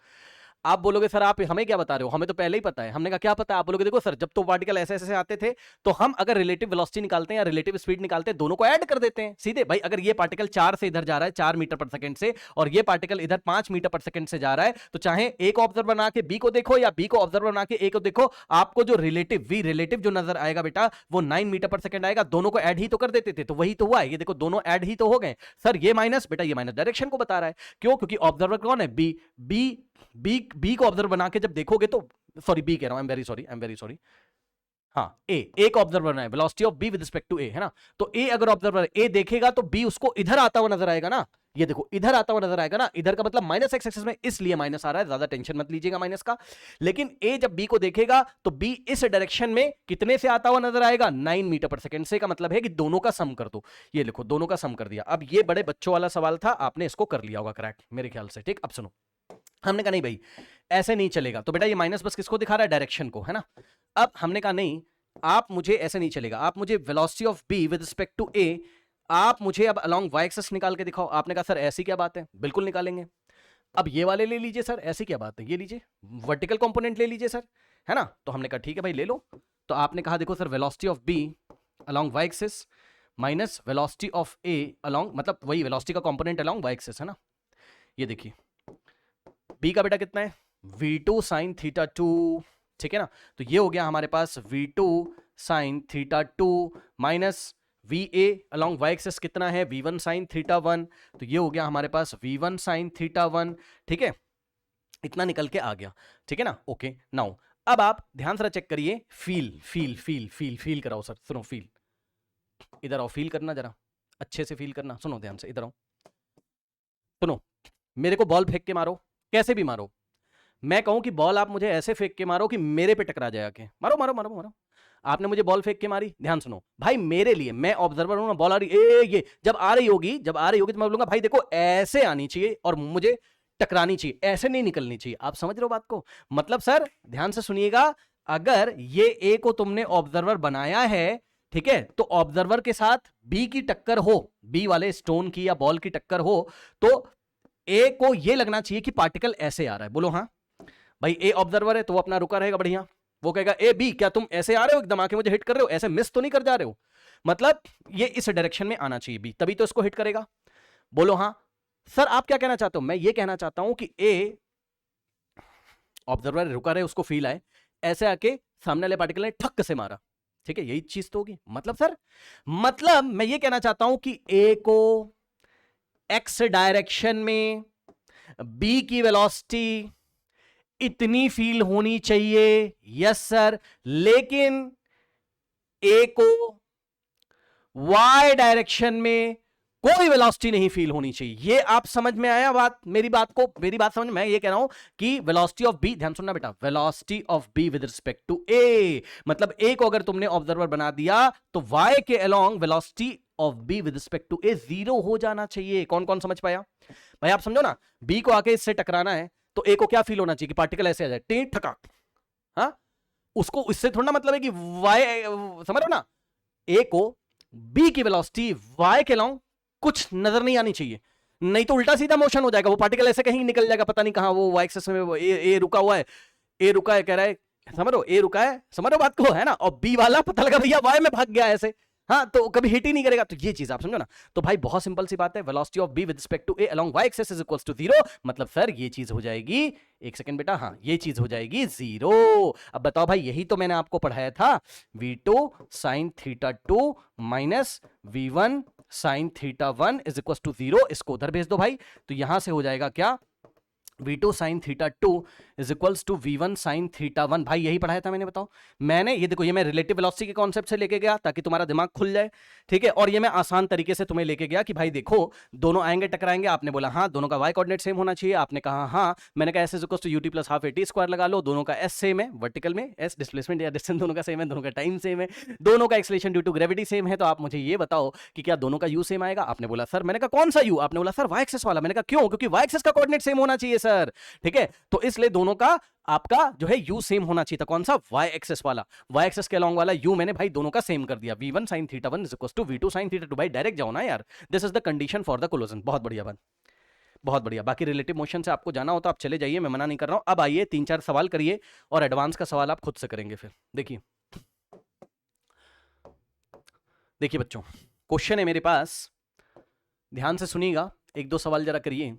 आप बोलोगे सर आप हमें क्या बता रहे हो, हमें तो पहले ही पता है। हमने कहा क्या पता है? आप बोलोगे देखो सर, जब तो पार्टिकल ऐसे ऐसे आते थे तो हम अगर रिलेटिव वेलोसिटी निकालते हैं या रिलेटिव स्पीड निकालते हैं, दोनों को ऐड कर देते हैं सीधे। भाई अगर ये पार्टिकल 4 से इधर जा रहा है 4 मीटर पर सेकंड से, और ये पार्टिकल इधर 5 मीटर पर सेकंड से जा रहा है, तो चाहे ए को ऑब्जर्वर बना के बी को देखो या बी को ऑब्जर्वर बना के ए को देखो, आपको जो रिलेटिव जो नजर आएगा बेटा वो 9 मीटर पर सेकंड आएगा। दोनों को ऐड ही तो कर देते थे, तो वही तो हुआ है। ये देखो दोनों ऐड ही तो हो गए। सर ये माइनस, बेटा ये माइनस डायरेक्शन को बता रहा है। क्यों? क्योंकि ऑब्जर्वर कौन है? बी को ऑब्जर्वर बना के जब देखोगे तो, सॉरी बी कह रहा हूं, आई एम वेरी सॉरी, हाँ ए को ऑब्जर्वर बनाए, velocity of B with respect to A, है ना। तो ए अगर ऑब्जर्वर ए देखेगा तो बी उसको इधर आता हुआ नजर आएगा ना, ये देखो इधर आता हुआ नजर आएगा ना, इधर का मतलब माइनस एक्स एक्सिस में, इसलिए माइनस आ रहा है, ज्यादा टेंशन मत लीजिएगा माइनस का। लेकिन ए जब बी को देखेगा तो बी इस डायरेक्शन में कितने से आता हुआ नजर आएगा? 9 मीटर पर सेकंड से, का मतलब है कि दोनों का सम कर दो। ये लिखो, दोनों का सम कर दिया। अब ये बड़े बच्चों वाला सवाल था, आपने इसको कर लिया होगा क्रैक मेरे ख्याल से। ठीक, अब सुनो, हमने कहा नहीं भाई ऐसे नहीं चलेगा, तो बेटा ये माइनस बस किसको दिखा रहा है? डायरेक्शन को, है ना। अब हमने कहा नहीं, आप मुझे ऐसे नहीं चलेगा, आप मुझे velocity of B with respect to A, आप मुझे अब अलोंग वाई एक्सिस निकाल के दिखाओ। आपने कहा सर ऐसी क्या बात है, बिल्कुल निकालेंगे। अब ये वाले ले लीजिए सर, ऐसी क्या बात है, ये लीजिए वर्टिकल कंपोनेंट ले लीजिए सर, है ना। तो हमने कहा ठीक है भाई ले लो। तो आपने कहा देखो sir velocity of B along Y axis minus velocity of A along, मतलब वही वेलोसिटी का कंपोनेंट अलोंग वाई एक्सिस, है ना। ये देखिए बी का बेटा कितना है? v2 sine theta 2। ठीक है ना, तो ये हो गया हमारे पास v2 sine theta 2 minus va along y axis कितना है? v1 sine theta 1। तो ये हो गया हमारे पास v1 साइन थीटा 1। ठीक है, इतना निकल के आ गया। ठीक है ना, ओके। नाउ अब आप ध्यान से चेक करिए, फील कराओ सर, सुनो फील, इधर आओ, फील करना जरा अच्छे से, फील करना, सुनो ध्यान से, इधर आओ, सुनो। मेरे को बॉल फेंक के मारो, कैसे भी मारो, मैं कहूं कि बॉल आप मुझे ऐसे फेंक के मारो कि मेरे पे टकरा जाए आके, मारो मारो मारो मारो। आपने मुझे बॉल फेंक के मारी, ध्यान सुनो भाई, मेरे लिए, मैं ऑब्जर्वर हूं ना, बॉल आ रही ये जब आ रही होगी तो मैं बोलूंगा भाई देखो ऐसे आनी चाहिए और मुझे टकरानी चाहिए, ऐसे नहीं निकलनी चाहिए। आप समझ रहे हो बात को? मतलब सर ध्यान से सुनिएगा, अगर ये ए को तुमने ऑब्जर्वर बनाया है, ठीक है, तो ऑब्जर्वर के साथ बी की टक्कर हो, बी वाले स्टोन की या बॉल की टक्कर हो, तो ए को ये लगना चाहिए कि पार्टिकल ऐसे आ रहा है। बोलो हाँ भाई, ए ऑब्जर्वर है तो वो अपना रुका रहेगा बढ़िया, वो कहेगा ए बी क्या तुम ऐसे आ रहे हो, एकदम आके मुझे हिट कर रहे हो, ऐसे मिस तो नहीं कर जा रहे हो, मतलब ये इस डायरेक्शन में आना चाहिए बी, तभी तो इसको हिट करेगा। बोलो हाँ सर, आप क्या कहना चाहते हो? मैं ये कहना चाहता हूं कि ए ऑब्जर्वर रुका रहे, उसको फील आए, ऐसे आके सामने वाले पार्टिकल ने ठक से मारा, ठीक है, यही चीज तो होगी। मतलब सर, मतलब मैं ये कहना चाहता हूं कि ए को एक्स डायरेक्शन में बी की वेलोसिटी इतनी फील होनी चाहिए, यस सर, लेकिन ए को वाई डायरेक्शन में कोई वेलोसिटी नहीं फील होनी चाहिए। ये आप समझ में आया बात, मेरी बात समझ में? मैं ये कह रहा हूं कि वेलोसिटी ऑफ बी, ध्यान सुनना बेटा, velocity of B with respect to A, मतलब ए को अगर तुमने ऑब्जर्वर बना दिया तो वाई के along velocity of B with respect to A 0 हो जाना चाहिए। कौन कौन समझ पाया भाई? आप समझो ना, बी को आके इससे टकराना है तो ए को क्या फील होना चाहिए कि पार्टिकल ऐसे आ जाए, टी ठका, हाँ, उसको इससे थोड़ा मतलब है कि वाई, समझ रहे हो ना, ए को बी की वेलोसिटी वाई के अलोंग कुछ नजर नहीं आनी चाहिए, नहीं तो उल्टा सीधा मोशन हो जाएगा, वो पार्टिकल ऐसे कहीं निकल जाएगा, पता नहीं कहां, वो वाई एक्सिस में ए रुका हुआ है, ए रुका है, कह रहा है, समझ रहे हो, ए रुका है, समझ रहे हो बात को, है ना, और बी वाला पता लगा भैया वाई में भाग गया ऐसे, हाँ, तो कभी हिट ही नहीं करेगा। तो ये चीज आप समझो ना, तो भाई बहुत सिंपल सी बात है, velocity of B with respect to A along Y axis is equals to 0, मतलब सर ये चीज हो जाएगी, एक सेकंड बेटा, हाँ ये चीज हो जाएगी 0। अब बताओ भाई, यही तो मैंने आपको पढ़ाया था, v2 sin theta 2 minus v1 sine theta 1 is equal to 0, इसको उधर भेज दो भाई, तो यहां से हो जाएगा क्या, v2 sin theta 2 is equals to v1 sin theta 1। भाई यही पढ़ाया था मैंने, बताओ। मैंने ये देखो, ये मैं रिलेटिव वेलोसिटी के कॉन्सेप्ट से लेके गया ताकि तुम्हारा दिमाग खुल जाए, ठीक है। और ये मैं आसान तरीके से तुम्हें लेके गया कि भाई देखो दोनों आएंगे टकराएंगे, आपने बोला हाँ दोनों का y कोऑर्डिनेट सेम होना चाहिए, आपने कहा हाँ, मैंने कहा s is equals to ut plus half at square लगा लो, दोनों का s सेम है, वर्टिकल में s डिस्प्लेसमेंट या डिस्टेंस दोनों का सेम है, दोनों का टाइम सेम है, दोनों का acceleration due to gravity same है, तो आप मुझे ये बताओ कि क्या दोनों का u सेम आएगा। आपने बोला सर, मैंने कहा कौन सा u, आपने बोला सर y एक्सिस वाला, मैंने कहा क्यों, क्योंकि y एक्सिस का कोऑर्डिनेट सेम होना चाहिए सर, ठीक है। तो इसलिए दोनों का आपका जो है u सेम होना चाहिए था, कौन सा, y एक्सिस वाला, y एक्सिस के अलोंग वाला u मैंने भाई दोनों का सेम कर दिया, v1 sin theta 1 is equal to v2 sin theta 2। भाई डायरेक्ट जाओ ना यार, this is the condition for the collision. बहुत बढ़िया बात, बहुत बढ़िया। बाकी रिलेटिव मोशन से आपको जाना हो तो आप चले जाइए, मैं मना नहीं कर रहा हूं। अब आइए 3-4 सवाल करिए और एडवांस का सवाल आप खुद से करेंगे फिर। देखिए देखिए बच्चों, क्वेश्चन है मेरे पास, ध्यान से सुनिएगा, 1-2 सवाल जरा करिए।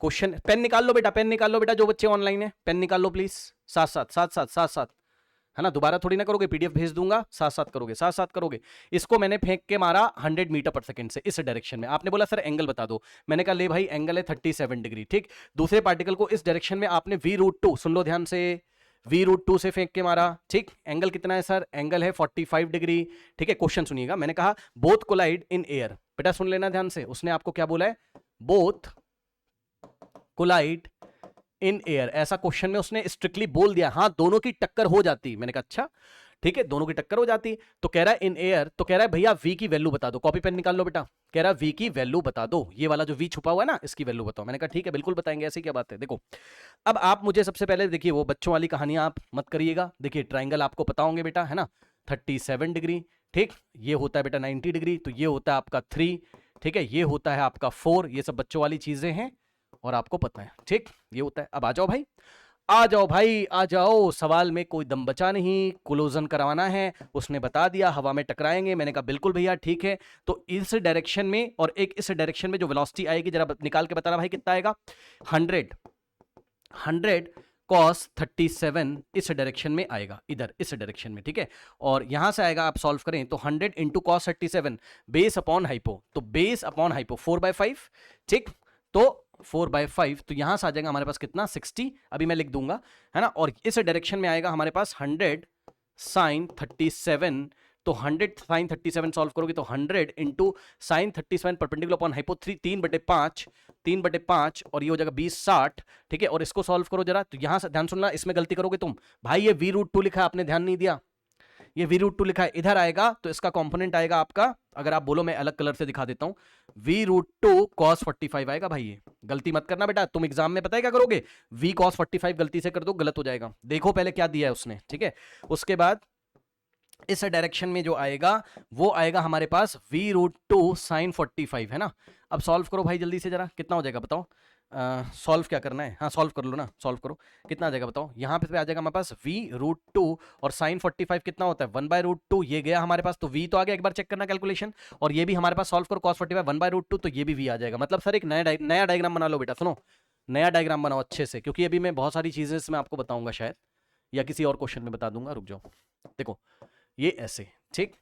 क्वेश्चन, पेन निकाल लो बेटा, पेन निकाल लो बेटा, जो बच्चे ऑनलाइन है पेन निकाल लो प्लीज, साथ साथ है ना, दोबारा थोड़ी ना करोगे, पीडीएफ भेज दूंगा, साथ साथ करोगे। इसको मैंने फेंक के मारा 100 मीटर पर सेकंड से इस डायरेक्शन में। आपने बोला सर एंगल बता दो, मैंने कहा ले भाई एंगल है 37 डिग्री, ठीक। दूसरे पार्टिकल को इस डायरेक्शन में आपने v√2, सुन लो ध्यान से, v√2 से फेंक के मारा, ठीक। एंगल कितना है सर, एंगल है 45 डिग्री, ठीक है। क्वेश्चन सुनिएगा, मैंने कहा बोथ कोलाइड इन एयर, बेटा सुन लेना ध्यान से, उसने आपको क्या बोला है, बोथ कोलाइड इन एयर, ऐसा क्वेश्चन में उसने स्ट्रिक्टली बोल दिया, हाँ दोनों की टक्कर हो जाती। मैंने कहा अच्छा ठीक है, दोनों की टक्कर हो जाती। तो कह रहा है इन एयर, तो कह रहा है भैया v की वैल्यू बता दो, कॉपी पेन निकाल लो बेटा, कह रहा है v की वैल्यू बता दो, ये वाला जो v छुपा हुआ है ना इसकी वैल्यू बताओ। मैंने कहा ठीक है बिल्कुल बताएंगे, ऐसी क्या बात है। देखो अब आप मुझे सबसे पहले देखिए, वो बच्चों वाली कहानियां आप मत करिएगा। देखिए ट्राइंगल आपको पता होंगे बेटा, है ना, 37 डिग्री, ठीक, ये होता है बेटा 90 डिग्री, तो ये होता है आपका 3, ठीक है, ये होता है आपका 4, ये सब बच्चों वाली चीजें हैं और आपको पता है, ठीक, ये होता है। अब आ जाओ भाई, आ जाओ भाई, आ जाओ, सवाल में कोई दम बचा नहीं, कोलोजन करवाना है, उसने बता दिया हवा में टकराएंगे। मैंने कहा बिल्कुल भैया ठीक है। तो इस डायरेक्शन में और एक इस डायरेक्शन में जो वेलोसिटी आएगी जरा निकाल के बताना भाई कितना आएगा, 100 cos 37 इस डायरेक्शन में आएगा, इधर इस डायरेक्शन में, ठीक है। और यहां से आएगा, आप सॉल्व करें तो 100 into cos 37 base upon hypo, तो बेस अपॉन हाइपो 4/5, ठीक, तो 4/5, तो यहां से आ जाएगा हमारे पास कितना, 60, अभी मैं लिख दूंगा, है ना। और इस डायरेक्शन में आएगा हमारे पास 100 sin 37, तो 100 sin 37 सॉल्व करोगे तो 100 into sin 37 perpendicular upon hypo 3/5 और ये हो जाएगा 20/60, ठीक है। और इसको सॉल्व करो जरा, तो यहां से ध्यान सुनना, इसमें गलती करोगे तुम भाई, ये v√2 लिखा है आपने ध्यान नहीं दिया, ये v√2 लिखा है, इधर आएगा तो इसका कंपोनेंट आएगा आपका, अगर आप बोलो मैं अलग कलर से दिखा देता हूं, v√2 cos 45 आएगा भाई। ये गलती मत करना बेटा, तुम एग्जाम में पता है क्या करोगे, v cos 45 गलती से कर दो, गलत हो जाएगा। देखो पहले क्या दिया है उसने, ठीक है। उसके बाद इस डायरेक्शन में जो आएगा वो आएगा हमारे पास v√2 sin 45, है ना। अब सॉल्व करो भाई जल्दी से जरा, कितना हो जाएगा बताओ, सॉल्व क्या करना है, हाँ सॉल्व कर लो ना, सॉल्व करो, कितना आ जाएगा बताओ। यहाँ पे आ जाएगा हमारे पास v√2 और sin 45 कितना होता है 1/√2, ये गया हमारे पास, तो v तो आ गया, एक बार चेक करना कैलकुलेशन। और ये भी हमारे पास सॉल्व करो cos 45 1/√2, तो ये भी v आ जाएगा। मतलब सर एक नया डायग्राम बना लो बेटा, सुनो नया डायग्राम बनाओ अच्छे से, क्योंकि अभी मैं बहुत सारी चीजें इसमें आपको बताऊंगा शायद, या किसी और क्वेश्चन में बता दूंगा, रुक जाओ। देखो ये ऐसे, ठीक,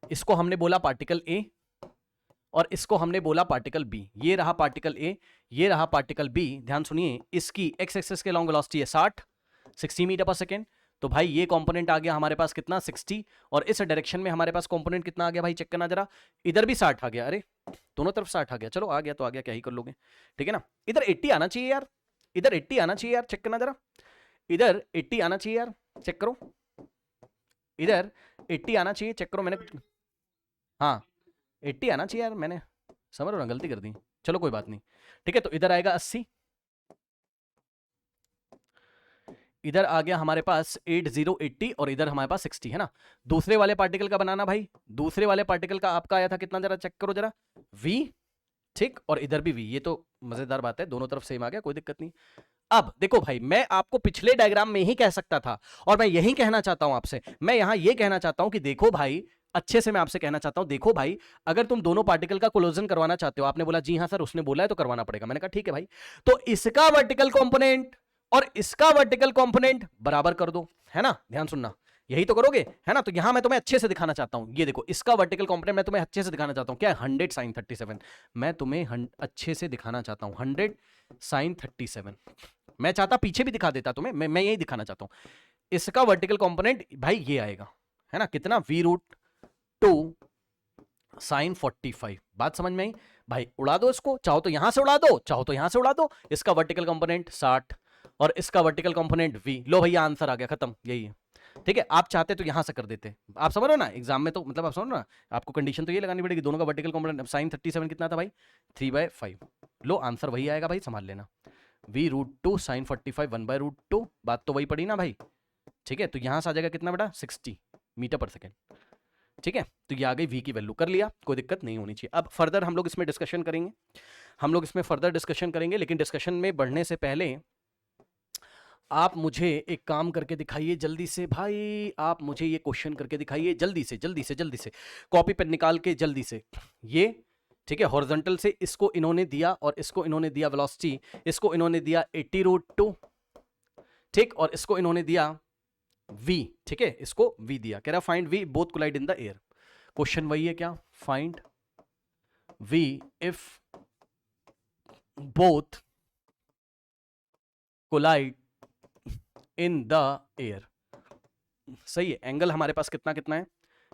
इसको हमने बोला पार्टिकल ए और इसको हमने बोला पार्टिकल बी, ये रहा पार्टिकल ए, ये रहा पार्टिकल बी। ध्यान सुनिए, इसकी एक्स एक्सिस के लॉन्ग वेलोसिटी है 60 मीटर पर सेकेंड, तो भाई ये कंपोनेंट आ गया हमारे पास कितना 60, और इस डायरेक्शन में हमारे पास कंपोनेंट कितना आ गया भाई, चेक करना जरा, इधर भी 60 आ गया, अरे दोनों तरफ 60 आ गया, चलो आ गया तो आ गया, क्या ही कर लोगे, ठीक है ना। इधर 80 आना चाहिए यार, इधर 80 आना चाहिए यार, चेक करना जरा, इधर 80 आना चाहिए यार, चेक करो, इधर 80 आना चाहिए, चेक करो, मैंने हाँ 80 आना चाहिए यार, मैंने समझ लो ना, गलती कर दी, चलो कोई बात नहीं, ठीक है। तो इधर आएगा 80, इधर आ गया हमारे पास 80 और इधर हमारे पास 60, है ना। दूसरे वाले पार्टिकल का बनाना भाई, दूसरे वाले पार्टिकल का आपका आया था कितना, जरा चेक करो जरा, v, ठीक, और इधर भी v, ये तो मजेदार बात है, दोनों तरफ सेम आ गया, कोई दिक्कत नहीं। अब देखो भाई, मैं आपको पिछले डायग्राम में ही कह सकता था, और मैं यही कहना चाहता हूं आपसे, मैं यहां ये कहना चाहता हूं कि देखो भाई, अच्छे से मैं आपसे कहना चाहता हूं, देखो भाई, अगर तुम दोनों पार्टिकल का कोलोजन करवाना चाहते हो, आपने बोला जी हां सर, उसने बोला है तो करवाना पड़ेगा, मैंने कहा ठीक है भाई, तो इसका वर्टिकल कंपोनेंट और इसका वर्टिकल कंपोनेंट बराबर कर दो, है ना। ध्यान सुनना, यही तो करोगे, है ना। तो यहां मैं तुम्हें अच्छे से दिखाना चाहता हूं, ये देखो इसका वर्टिकल कंपोनेंट मैं तुम्हें अच्छे से दिखाना चाहता हूं, क्या है 100 sin 37, मैं तुम्हें अच्छे से दिखाना चाहता हूं 100 sin 37। मैं चाहता पीछे भी दिखा देता तुम्हें, मैं यही दिखाना चाहता हूं। इसका वर्टिकल कंपोनेंट भाई ये आएगा, है ना, कितना v√2 sin 45। बात समझ में आई भाई, उड़ा दो इसको, चाहो तो यहां से उड़ा दो, चाहो तो यहां से उड़ा दो। इसका वर्टिकल कंपोनेंट 60 और इसका वर्टिकल कंपोनेंट v। लो भैया आंसर आ गया, खत्म, यही है। ठीक है, आप चाहते तो यहां से कर देते, आप समझ रहे हो ना, एग्जाम में तो मतलब आप समझ रहे हो ना, आपको कंडीशन तो ये लगानी पड़ेगी, दोनों का वर्टिकल कंपोनेंट sin 37 कितना था भाई 3/5। लो आंसर वही आएगा भाई, संभाल लेना, v√2 sin 45 1/√2। बात तो वही पड़ी ना भाई। ठीक है, तो यहां से आ जाएगा कितना बेटा 60 मीटर पर सेकेंड। ठीक है, तो ये आ गई v की वैल्यू, कर लिया, कोई दिक्कत नहीं होनी चाहिए। अब फर्दर हम लोग इसमें डिस्कशन करेंगे, हम लोग इसमें फर्दर डिस्कशन करेंगे, लेकिन डिस्कशन में बढ़ने से पहले आप मुझे एक काम करके दिखाइए जल्दी से भाई, आप मुझे ये क्वेश्चन करके दिखाइए जल्दी से जल्दी से जल्दी से, कॉपी पेन निकाल के जल्दी से। ये ठीक है, हॉरिजॉन्टल से इसको इन्होंने दिया और इसको इन्होंने दिया वेलोसिटी, इसको इन्होंने दिया 80√2, ठीक, और इसको इन्होंने दिया v। ठीक है, इसको v दिया, कह रहा find v both collide in the air. Question वही है क्या, find v if both collide in the air. सही है, एंगल हमारे पास कितना कितना है,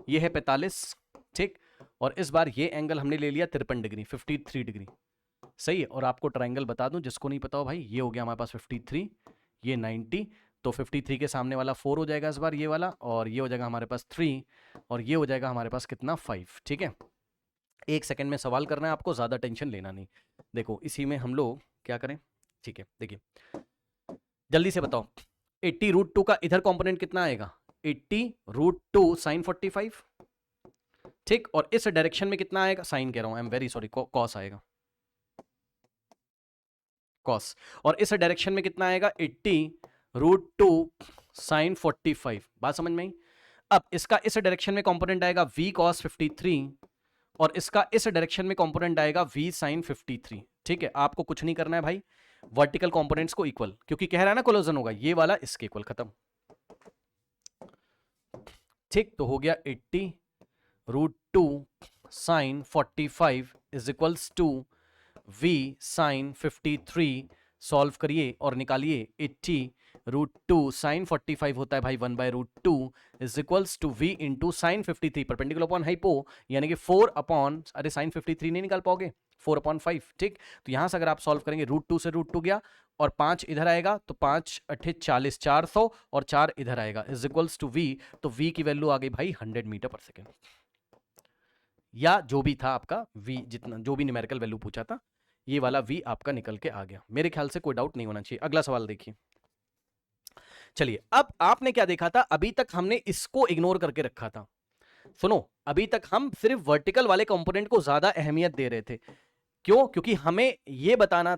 ये है 45, ठीक, और इस बार ये एंगल हमने ले लिया 53 डिग्री 53 डिग्री। सही है, और आपको ट्रायंगल बता दूं जिसको नहीं पता हो भाई, ये हो गया हमारे पास 53, ये 90, तो 53 के सामने वाला 4 हो जाएगा इस बार ये वाला, और ये हो जाएगा हमारे पास 3, और ये हो जाएगा हमारे पास कितना 5। ठीक है, एक सेकंड में सवाल करना है आपको, ज्यादा टेंशन लेना नहीं। देखो इसी में हम लोग क्या करें, ठीक है, देखिए जल्दी से बताओ, 80√2 का इधर कंपोनेंट कितना आएगा 80√2 sin 45, ठीक, और इस डायरेक्शन में कितना आएगा, साइन कह रहा हूं, I am very sorry, cos आएगा, कॉस, और इस डायरेक्शन में कितना आएगा 80√2 sin 45। बात समझ में आई। अब इसका इस डायरेक्शन में कंपोनेंट आएगा v cos 53, और इसका इस डायरेक्शन में कंपोनेंट आएगा v sin 53। ठीक है, आपको कुछ नहीं करना है भाई, वर्टिकल कंपोनेंट्स को इक्वल, क्योंकि कह रहा है ना कोलोजन होगा, ये वाला इसके इक्वल, खत्म। ठीक, तो हो गया 80√2 sin 45 is equals to v sin 53। Solve करिए और निकालिए, 80√2 sin 45 होता है भाई 1/√2 is equals to v into sine 53 perpendicular upon hypo, यानी कि 4 अपॉन, अरे साइन 53 नहीं निकाल पाओगे, 4/5। ठीक, तो यहां से अगर आप सॉल्व करेंगे, √2 से √2 गया और 5 इधर आएगा, तो 5 8 40 400, और 4 इधर आएगा इज इक्वल्स टू v, तो v की वैल्यू आ गई भाई 100 मीटर पर सेकेंड, या जो भी था आपका v, जितना जो भी न्यूमेरिकल वैल्यू पूछा था, ये वाला v आपका निकल के आ गया। मेरे ख्याल से कोई डाउट नहीं होना चाहिए। अगला सवाल देखिए, चलिए अब आपने क्या देखा था, अभी तक हमने इसको इग्नोर करके रखा था। सुनो, अभी तक हम सिर्फ वर्टिकल वाले कंपोनेंट को ज्यादा अहमियत दे रहे थे, क्यों, क्योंकि हमें ये बताना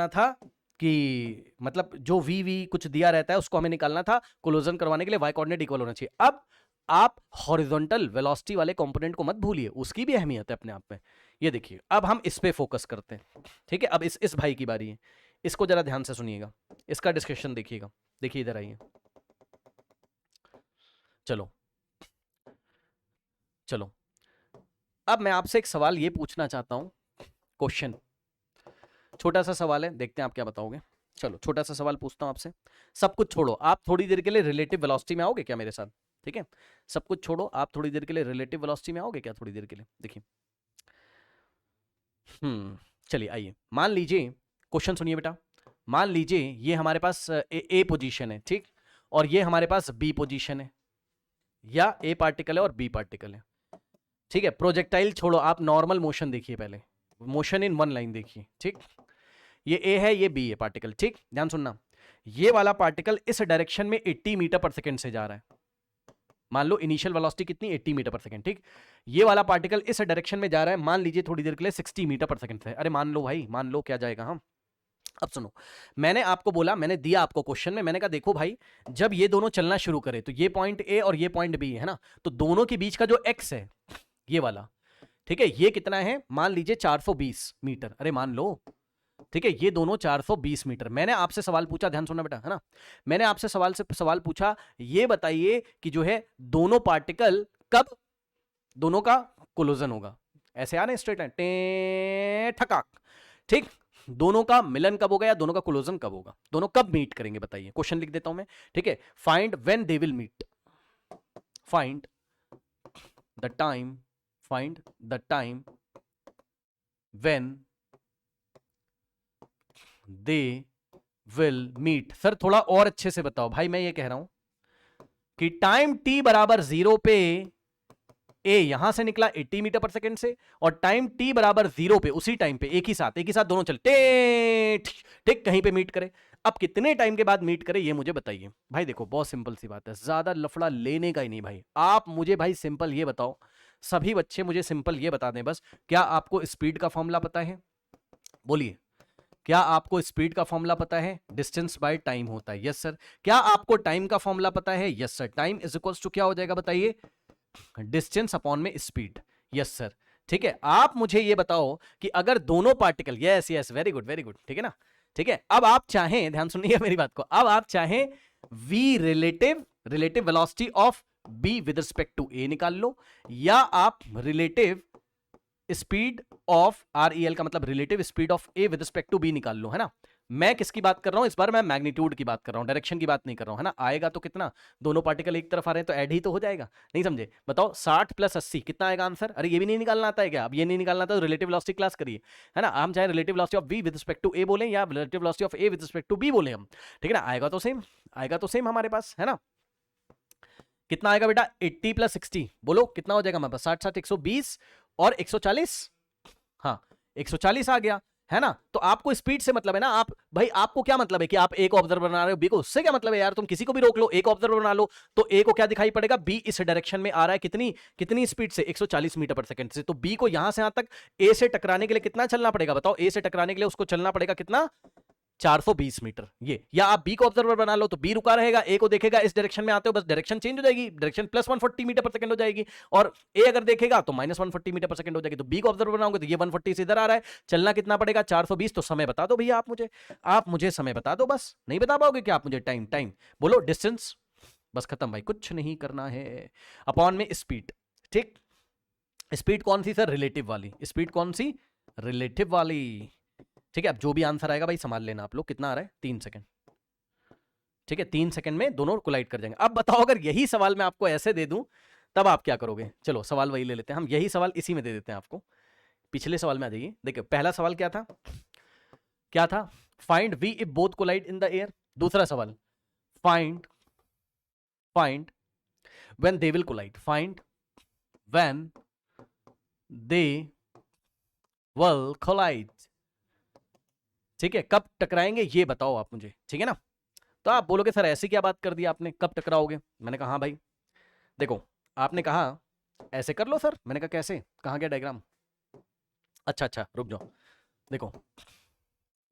था कि मतलब जो v कुछ दिया रहता है उसको हमें निकालना था, कोलोजन करवाने के लिए y कोऑर्डिनेट इक्वल होना चाहिए। अब आप हॉरिजॉन्टल वेलोसिटी वाले कंपोनेंट को मत भूलिए, उसकी भी अहमियत है अपने आप में। ये देखिए, अब हम इस पे फोकस करते हैं। ठीक है, अब इस भाई की बारी है, इसको जरा ध्यान से सुनिएगा, इसका डिस्कशन देखिएगा। देखिए इधर आइए, चलो चलो, अब मैं आपसे एक सवाल ये पूछना चाहता हूं, क्वेश्चन छोटा सा सवाल है, देखते हैं आप क्या बताओगे। चलो छोटा सा सवाल पूछता हूं आपसे, सब कुछ छोड़ो, आप थोड़ी देर के लिए रिलेटिव वेलोसिटी में आओगे क्या मेरे साथ, ठीक है, सब कुछ छोड़ो, आप थोड़ी देर के लिए रिलेटिव वेलोसिटी में आओगे क्या थोड़ी देर के लिए, देखिए। चलिए आइए, मान लीजिए, क्वेश्चन सुनिए बेटा, मान लीजिए ये हमारे पास ए पोजीशन है, ठीक, और ये हमारे पास बी पोजीशन है, या ए पार्टिकल है और बी पार्टिकल है। ठीक है, प्रोजेक्टाइल छोड़ो, आप नॉर्मल मोशन देखिए, पहले मोशन इन वन लाइन देखिए। ठीक, ये ए है, ये बी है पार्टिकल। ठीक, ध्यान सुनना, ये वाला पार्टिकल इस डायरेक्शन में 80 मीटर पर सेकेंड से जा रहा है, मान लो इनिशियल वेलोसिटी कितनी 80 मीटर पर सेकेंड। ठीक, ये वाला पार्टिकल इस डायरेक्शन में जा रहा है, मान लीजिए थोड़ी देर के लिए 60 मीटर पर सेकेंड से। अरे मान लो भाई, मान लो, क्या जाएगा हम। अब सुनो, मैंने आपको बोला, मैंने दिया आपको क्वेश्चन में, मैंने कहा देखो भाई, जब ये दोनों चलना शुरू करे, तो ये पॉइंट ए और ये पॉइंट बी है ना, तो दोनों के बीच का जो एक्स है ये वाला, ठीक है, ये कितना है, मान लीजिए 420 मीटर। अरे मान लो, ठीक है, ये दोनों 420 मीटर। मैंने आपसे सवाल पूछा, ध्यान सुनना बेटा, है ना, मैंने आपसे सवाल पूछा, ये बताइए कि जो है दोनों पार्टिकल कब दोनों का कोलिजन होगा। ऐसे आ रहे स्ट्रेट लाइन टे ठकाक, ठीक, दोनों का मिलन कब होगा या दोनों का कोलिजन कब होगा, दोनों कब मीट करेंगे बताइए। क्वेश्चन लिख देता हूं मैं, ठीक है, find when they will meet, find the time, find the time when they will meet. Sir थोड़ा और अच्छे से बताओ भाई, मैं ये कह रहा हूं कि टाइम t बराबर 0 पे ए यहां से निकला 80 मीटर पर सेकंड से, और टाइम t बराबर 0 पे उसी टाइम पे एक ही साथ दोनों चलते ठीक कहीं पे मीट करे। अब कितने टाइम के बाद मीट करे ये मुझे बताइए भाई। देखो बहुत सिंपल सी बात है, ज्यादा लफड़ा लेने का ही नहीं भाई। आप मुझे भाई सिंपल ये बताओ, सभी बच्चे मुझे सिंपल ये बता दें बस, क्या आपको स्पीड का फॉर्मूला पता है? बोलिए, क्या आपको स्पीड का फॉर्मूला पता है? डिस्टेंस बाय टाइम होता है, यस सर। क्या आपको टाइम का फॉर्मूला पता है? Yes sir. Time is equals to क्या हो जाएगा बताइए? डिस्टेंस अपॉन में स्पीड, यस सर। ठीक है, आप मुझे ये बताओ कि अगर दोनों particle, yes yes, very good very good, ठीक है ना, ठीक है, अब आप चाहें, ध्यान सुनिए मेरी बात को, अब आप चाहें v relative velocity of b with respect to a निकाल लो, या आप रिलेटिव स्पीड ऑफ REL का मतलब relative speed of A with respect to B निकाल लो, है ना। मैं किसकी बात कर रहा हूं इस बार? मैं मैग्नीट्यूड की बात कर रहा हूं, डायरेक्शन की बात नहीं कर रहा हूं, है ना। आएगा तो कितना, दोनों पार्टिकल एक तरफ आ रहे हैं तो ऐड ही तो हो जाएगा, नहीं समझे? बताओ 60 प्लस 80 कितना आएगा आंसर? अरे ये भी नहीं निकालना आता है क्या? अब ये नहीं निकालना आता तो रिलेटिव वेलोसिटी क्लास करिए, है ना। हम चाहे relative velocity of B with respect to A बोलें या relative velocity of A with respect to B बोले हम, ठीक है ना, आएगा तो सेम, आएगा तो सेम हमारे पास, है ना। कितना आएगा बेटा? 80 प्लस 60 बोलो कितना हो जाएगा हमारे पास? 60 60 120 और 140, हाँ 140 आ गया, है ना। तो आपको स्पीड से मतलब है ना, आप भाई आपको क्या मतलब है कि आप ए को ऑब्जर्वर बना रहे हो, बी को, उससे क्या मतलब है यार? तुम किसी को भी रोक लो, ए को ऑब्जर्वर बना लो, तो ए को क्या दिखाई पड़ेगा? बी इस डायरेक्शन में आ रहा है, कितनी कितनी स्पीड से? 140 मीटर पर सेकंड से। तो बी को यहां से यहां तक ए से टकराने के लिए कितना चलना पड़ेगा बताओ? ए से टकराने के लिए उसको चलना पड़ेगा कितना? 420 मीटर। ये, या आप बी को ऑब्जर्वर बना लो तो बी रुका रहेगा, ए को देखेगा इस डायरेक्शन में आते हो, बस डायरेक्शन चेंज हो जाएगी, डायरेक्शन प्लस 140 मीटर पर सेकंड हो जाएगी, और ए अगर देखेगा तो माइनस 140 मीटर पर सेकंड हो जाएगी। तो बी को ऑब्जर्वर बनाओगे तो ये 140 से इधर आ रहा है, चलना कितना पड़ेगा? 420। तो समय बता दो भैया आप मुझे समय बता दो, बस नहीं बता पाओगे क्या आप मुझे? टाइम टाइम बोलो, डिस्टेंस, बस खत्म भाई, कुछ नहीं करना है। अपॉन में स्पीड, ठीक, स्पीड कौन सी सर? रिलेटिव वाली। स्पीड कौन सी? रिलेटिव वाली, ठीक है। अब जो भी आंसर आएगा भाई संभाल लेना आप लोग, कितना आ रहा है? 3 सेकंड, ठीक है, 3 सेकंड में दोनों कोलाइड कर जाएंगे। अब बताओ अगर यही सवाल मैं आपको ऐसे दे दूं तब आप क्या करोगे? चलो सवाल वही ले लेते हैं हम, यही सवाल इसी में दे देते हैं आपको। पिछले सवाल में आ जाइए, देखिए पहला सवाल क्या था, क्या था? Find V if both collide in the air. दूसरा सवाल, find when they will collide, find when they will collide, ठीक है, कब टकराएंगे ये बताओ आप मुझे, ठीक है ना। तो आप बोलोगे सर ऐसी क्या बात कर दी आपने, कब टकराओगे? मैंने कहा हाँ भाई देखो, आपने कहा ऐसे कर लो सर, मैंने कहा कैसे, कहाँ गया डायग्राम? अच्छा रुक जाओ, देखो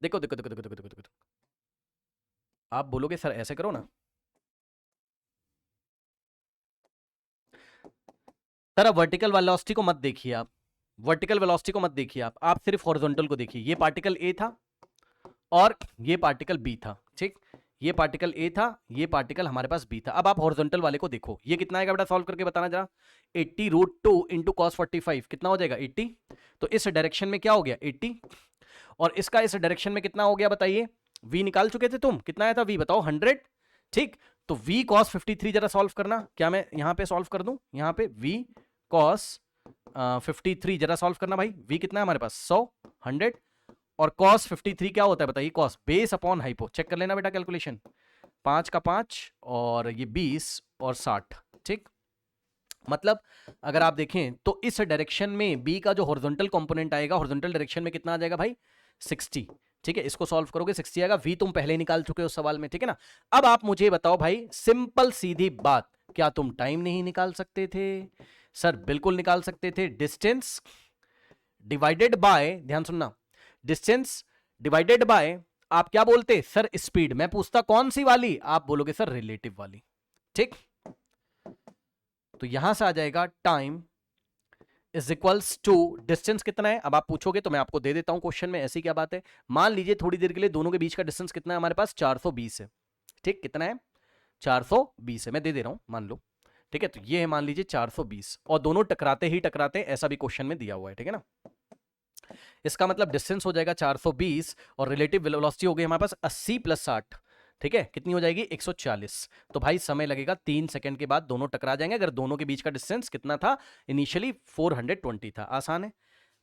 देखो देखो देखो देखो देखो देखो देखो, आप बोलोगे सर ऐसे करो ना, सर वर्टिकल वेलोसिटी को मत देखिए आप, वर्टिकल वेलोसिटी को मत देखिए आप सिर्फ हॉरिजॉन्टल को देखिए। ये पार्टिकल ए था और ये पार्टिकल बी था, ठीक, ये पार्टिकल ए था, ये पार्टिकल हमारे पास बी था। अब आप हॉरिजॉन्टल वाले को देखो, ये कितना आएगा बेटा? सॉल्व करके बताना जरा। 80√2 इंटू कॉस 45 कितना हो जाएगा? 80। तो इस डायरेक्शन में क्या हो गया? 80, और इसका इस डायरेक्शन में कितना हो गया बताइए? v निकाल चुके थे तुम, कितना आया था v बताओ? 100, ठीक। तो v cos 53 जरा सॉल्व करना, क्या मैं यहां पे सॉल्व कर दूं? यहां पे v cos 53 जरा सॉल्व करना भाई। v कितना है हमारे पास? 100, 100, और cos 53 क्या होता है बताइए? cos base upon hypo, check कर लेना बेटा कैलकुलेशन, 5 का 5 और ये 20 और 60, ठीक। मतलब अगर आप देखें तो इस डायरेक्शन में b का जो हॉरिजॉन्टल कंपोनेंट आएगा, हॉरिजॉन्टल डायरेक्शन में कितना आ जाएगा भाई? 60, ठीक है। इसको सॉल्व करोगे 60 आएगा, v तुम पहले निकाल चुके हो सवाल में, ठीक है ना। अब आप मुझे बताओ भाई, सिंपल सीधी बात, क्या तुम टाइम नहीं निकाल सकते थे? सर बिल्कुल निकाल सकते थे। डिस्टेंस डिवाइडेड बाय, ध्यान सुनना, डिस्टेंस डिवाइडेड बाय आप क्या बोलते सर? स्पीड। मैं पूछता कौन सी वाली? आप बोलोगे सर रिलेटिव वाली, ठीक। तो यहां से आ जाएगा time is equals to distance कितना है। अब आप पूछोगे तो मैं आपको दे देता हूं क्वेश्चन में, ऐसी क्या बात है। मान लीजिए थोड़ी देर के लिए दोनों के बीच का डिस्टेंस कितना है हमारे पास, 420 है। ठीक, कितना है, 420 है, मैं दे दे रहा हूं, मान लो। ठीक है, तो ये है मान लीजिए 420, और दोनों टकराते ही टकराते, ऐसा भी क्वेश्चन में दिया हुआ है। ठीक है ना, इसका मतलब डिस्टेंस हो जाएगा 420 और रिलेटिव वेलोसिटी हो गई हमारे पास 80 + 60। ठीक है, कितनी हो जाएगी, 140। तो भाई समय लगेगा 3 सेकंड के बाद दोनों टकरा जाएंगे, अगर दोनों के बीच का डिस्टेंस कितना था, इनिशियली 420 था। आसान है,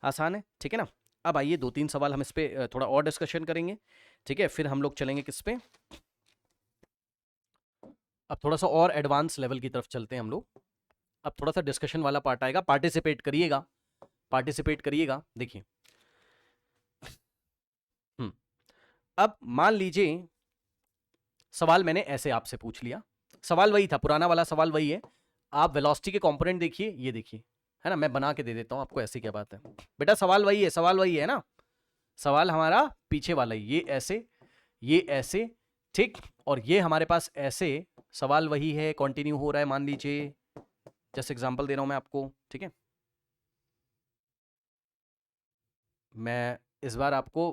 आसान है। ठीक है ना, अब आइए 2-3 सवाल हम इस पे थोड़ा और डिस्कशन करेंगे। ठीक है, फिर हम लोग चलेंगे किस पे, अब थोड़ा सा और एडवांस लेवल की तरफ चलते हैं हम लोग। अब थोड़ा सा डिस्कशन वाला पार्ट आएगा, पार्टिसिपेट करिएगा, पार्टिसिपेट करिएगा। देखिए, अब मान लीजिए सवाल मैंने ऐसे आपसे पूछ लिया, सवाल वही था, पुराना वाला सवाल वही है। आप वेलोसिटी के कंपोनेंट देखिए, ये देखिए, है ना, मैं बना के दे देता हूं आपको, ऐसी क्या बात है बेटा, सवाल वही है, सवाल वही है ना, सवाल हमारा पीछे वाला ही, ये ऐसे, ये ऐसे, ठीक, और ये हमारे पास ऐसे, सवाल वही है, कंटिन्यू हो रहा है, मान लीजिए, जैसे एग्जांपल दे रहा हूं मैं आपको। ठीक है, मैं इस बार आपको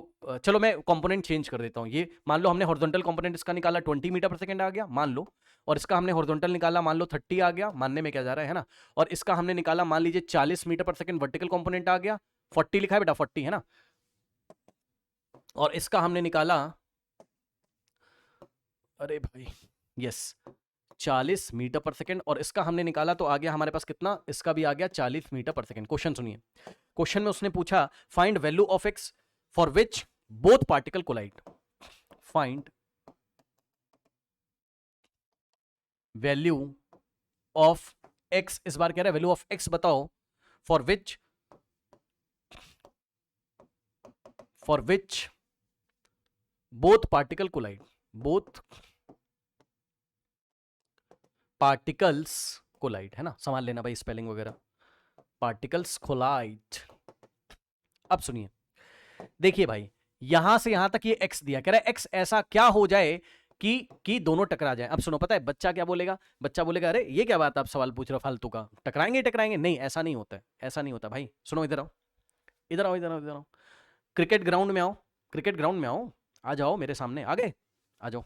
चलो मैं कंपोनेंट चेंज कर देता हूं। ये मान लो हमने हॉरिजॉन्टल कंपोनेंट इसका निकाला 20 मीटर पर सेकंड आ गया मान लो, और इसका हमने हॉरिजॉन्टल निकाला मान लो 30 आ गया, मानने में क्या जा रहा है ना, और इसका हमने निकाला मान लीजिए 40 मीटर पर सेकंड वर्टिकल कंपोनेंट आ गया, 40 लिखा है बेटा, 40 है ना, और इसका हमने निकाला, अरे भाई, यस, 40 मीटर पर सेकंड, और इसका हमने निकाला तो आ गया हमारे पास कितना, इसका भी आ गया 40 मीटर पर सेकंड। क्वेश्चन सुनिए, क्वेश्चन में उसने पूछा find value of X for which both particle collide, find value of X, इस बार कह रहा है वैल्यू ऑफ एक्स बताओ, for which both particle collide, both particles collide, है ना, संभाल लेना भाई स्पेलिंग वगैरह, पार्टिकल्स कोलाइड। अब सुनिए, देखिए भाई, यहां से यहां तक ये x दिया, कह रहा है x ऐसा क्या हो जाए कि दोनों टकरा जाए। अब सुनो, पता है बच्चा क्या बोलेगा, बच्चा बोलेगा अरे ये क्या बात आप सवाल पूछ रहे हो फालतू का, टकराएंगे टकराएंगे, नहीं ऐसा नहीं होता है, ऐसा नहीं होता भाई। सुनो, इधर आओ, इधर आओ, इधर आओ, इधर आओ, क्रिकेट ग्राउंड में आओ, क्रिकेट ग्राउंड में आओ, आ जाओ मेरे सामने, आगे आ जाओ,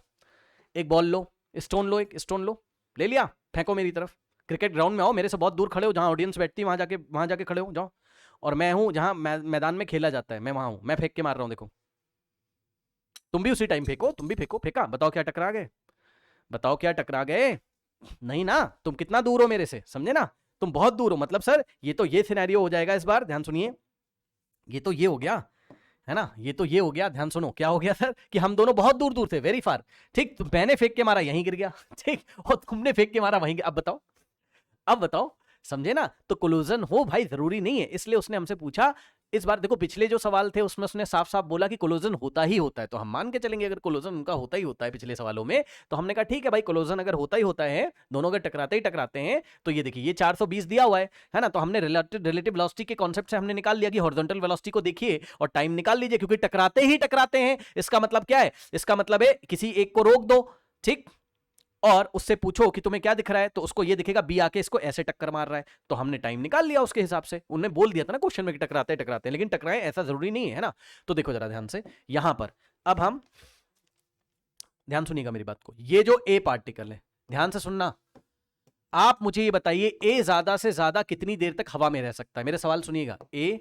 एक बॉल लो, स्टोन लो, एक स्टोन लो, ले लिया, फेंको मेरी तरफ। क्रिकेट ग्राउंड में आओ, मेरे से बहुत दूर खड़े हो, जहां ऑडियंस बैठती है वहां जाके खड़े हो जाओ, और मैं हूं जहां मैदान में खेला जाता है, मैं वहां हूं, मैं फेंक के मार रहा हूं, देखो तुम भी उसी टाइम फेंको, तुम भी फेंको, फेंका, बताओ क्या टकरा गए, बताओ क्या टकरा गए, नहीं ना, तुम कितना दूर हो मेरे से, समझे ना, तुम बहुत दूर हो, मतलब सर ये सिनेरियो हो जाएगा इस बार, ध्यान सुनिए, ये तो ये हो गया है ना, ये तो ये हो गया, ध्यान सुनो, क्या हो गया सर, कि हम दोनों बहुत दूर दूर थे, वेरी फार, ठीक, तो मैंने फेंक के मारा यहीं गिर गया, ठीक, और तुमने फेंक के मारा वहीं, अब बताओ, अब बताओ, समझे ना, तो कोलिजन हो भाई जरूरी नहीं है, इसलिए उसने हमसे पूछा। इस बार देखो पिछले जो सवाल थे उसमें उसने साफ साफ बोला कि कोलिजन होता ही होता है, तो हम मान के चलेंगे अगर कोलिजन उनका होता ही होता है पिछले सवालों में, तो हमने कहा ठीक है भाई, कोलिजन अगर होता ही होता है, दोनों अगर टकराते ही टकराते हैं, तो ये देखिए ये 420 दिया हुआ है ना, तो हमने रिलेटिव वेलोसिटी के कॉन्सेप्ट से हमने निकाल लिया कि हॉरिजॉन्टल वेलोसिटी को देखिए और टाइम निकाल लीजिए, क्योंकि टकराते ही टकराते हैं, इसका मतलब क्या है, इसका मतलब है किसी एक को रोक दो, ठीक, और उससे पूछो कि तुम्हें क्या दिख रहा है, तो उसको ये दिखेगा बी आके इसको ऐसे टक्कर मार रहा है, तो हमने टाइम निकाल लिया उसके हिसाब से, उन्होंने बोल दिया था ना क्वेश्चन में कि टकराते टकराते, लेकिन टकराए ऐसा जरूरी नहीं है ना। तो देखो जरा ध्यान से यहां पर, अब हम ध्यान सुनिएगा मेरी बात को, ये जो ए पार्टिकल है, ध्यान से सुनना, आप मुझे ये बताइए ए ज्यादा से ज्यादा कितनी देर तक हवा में रह सकता है, मेरे सवाल सुनिएगा, ए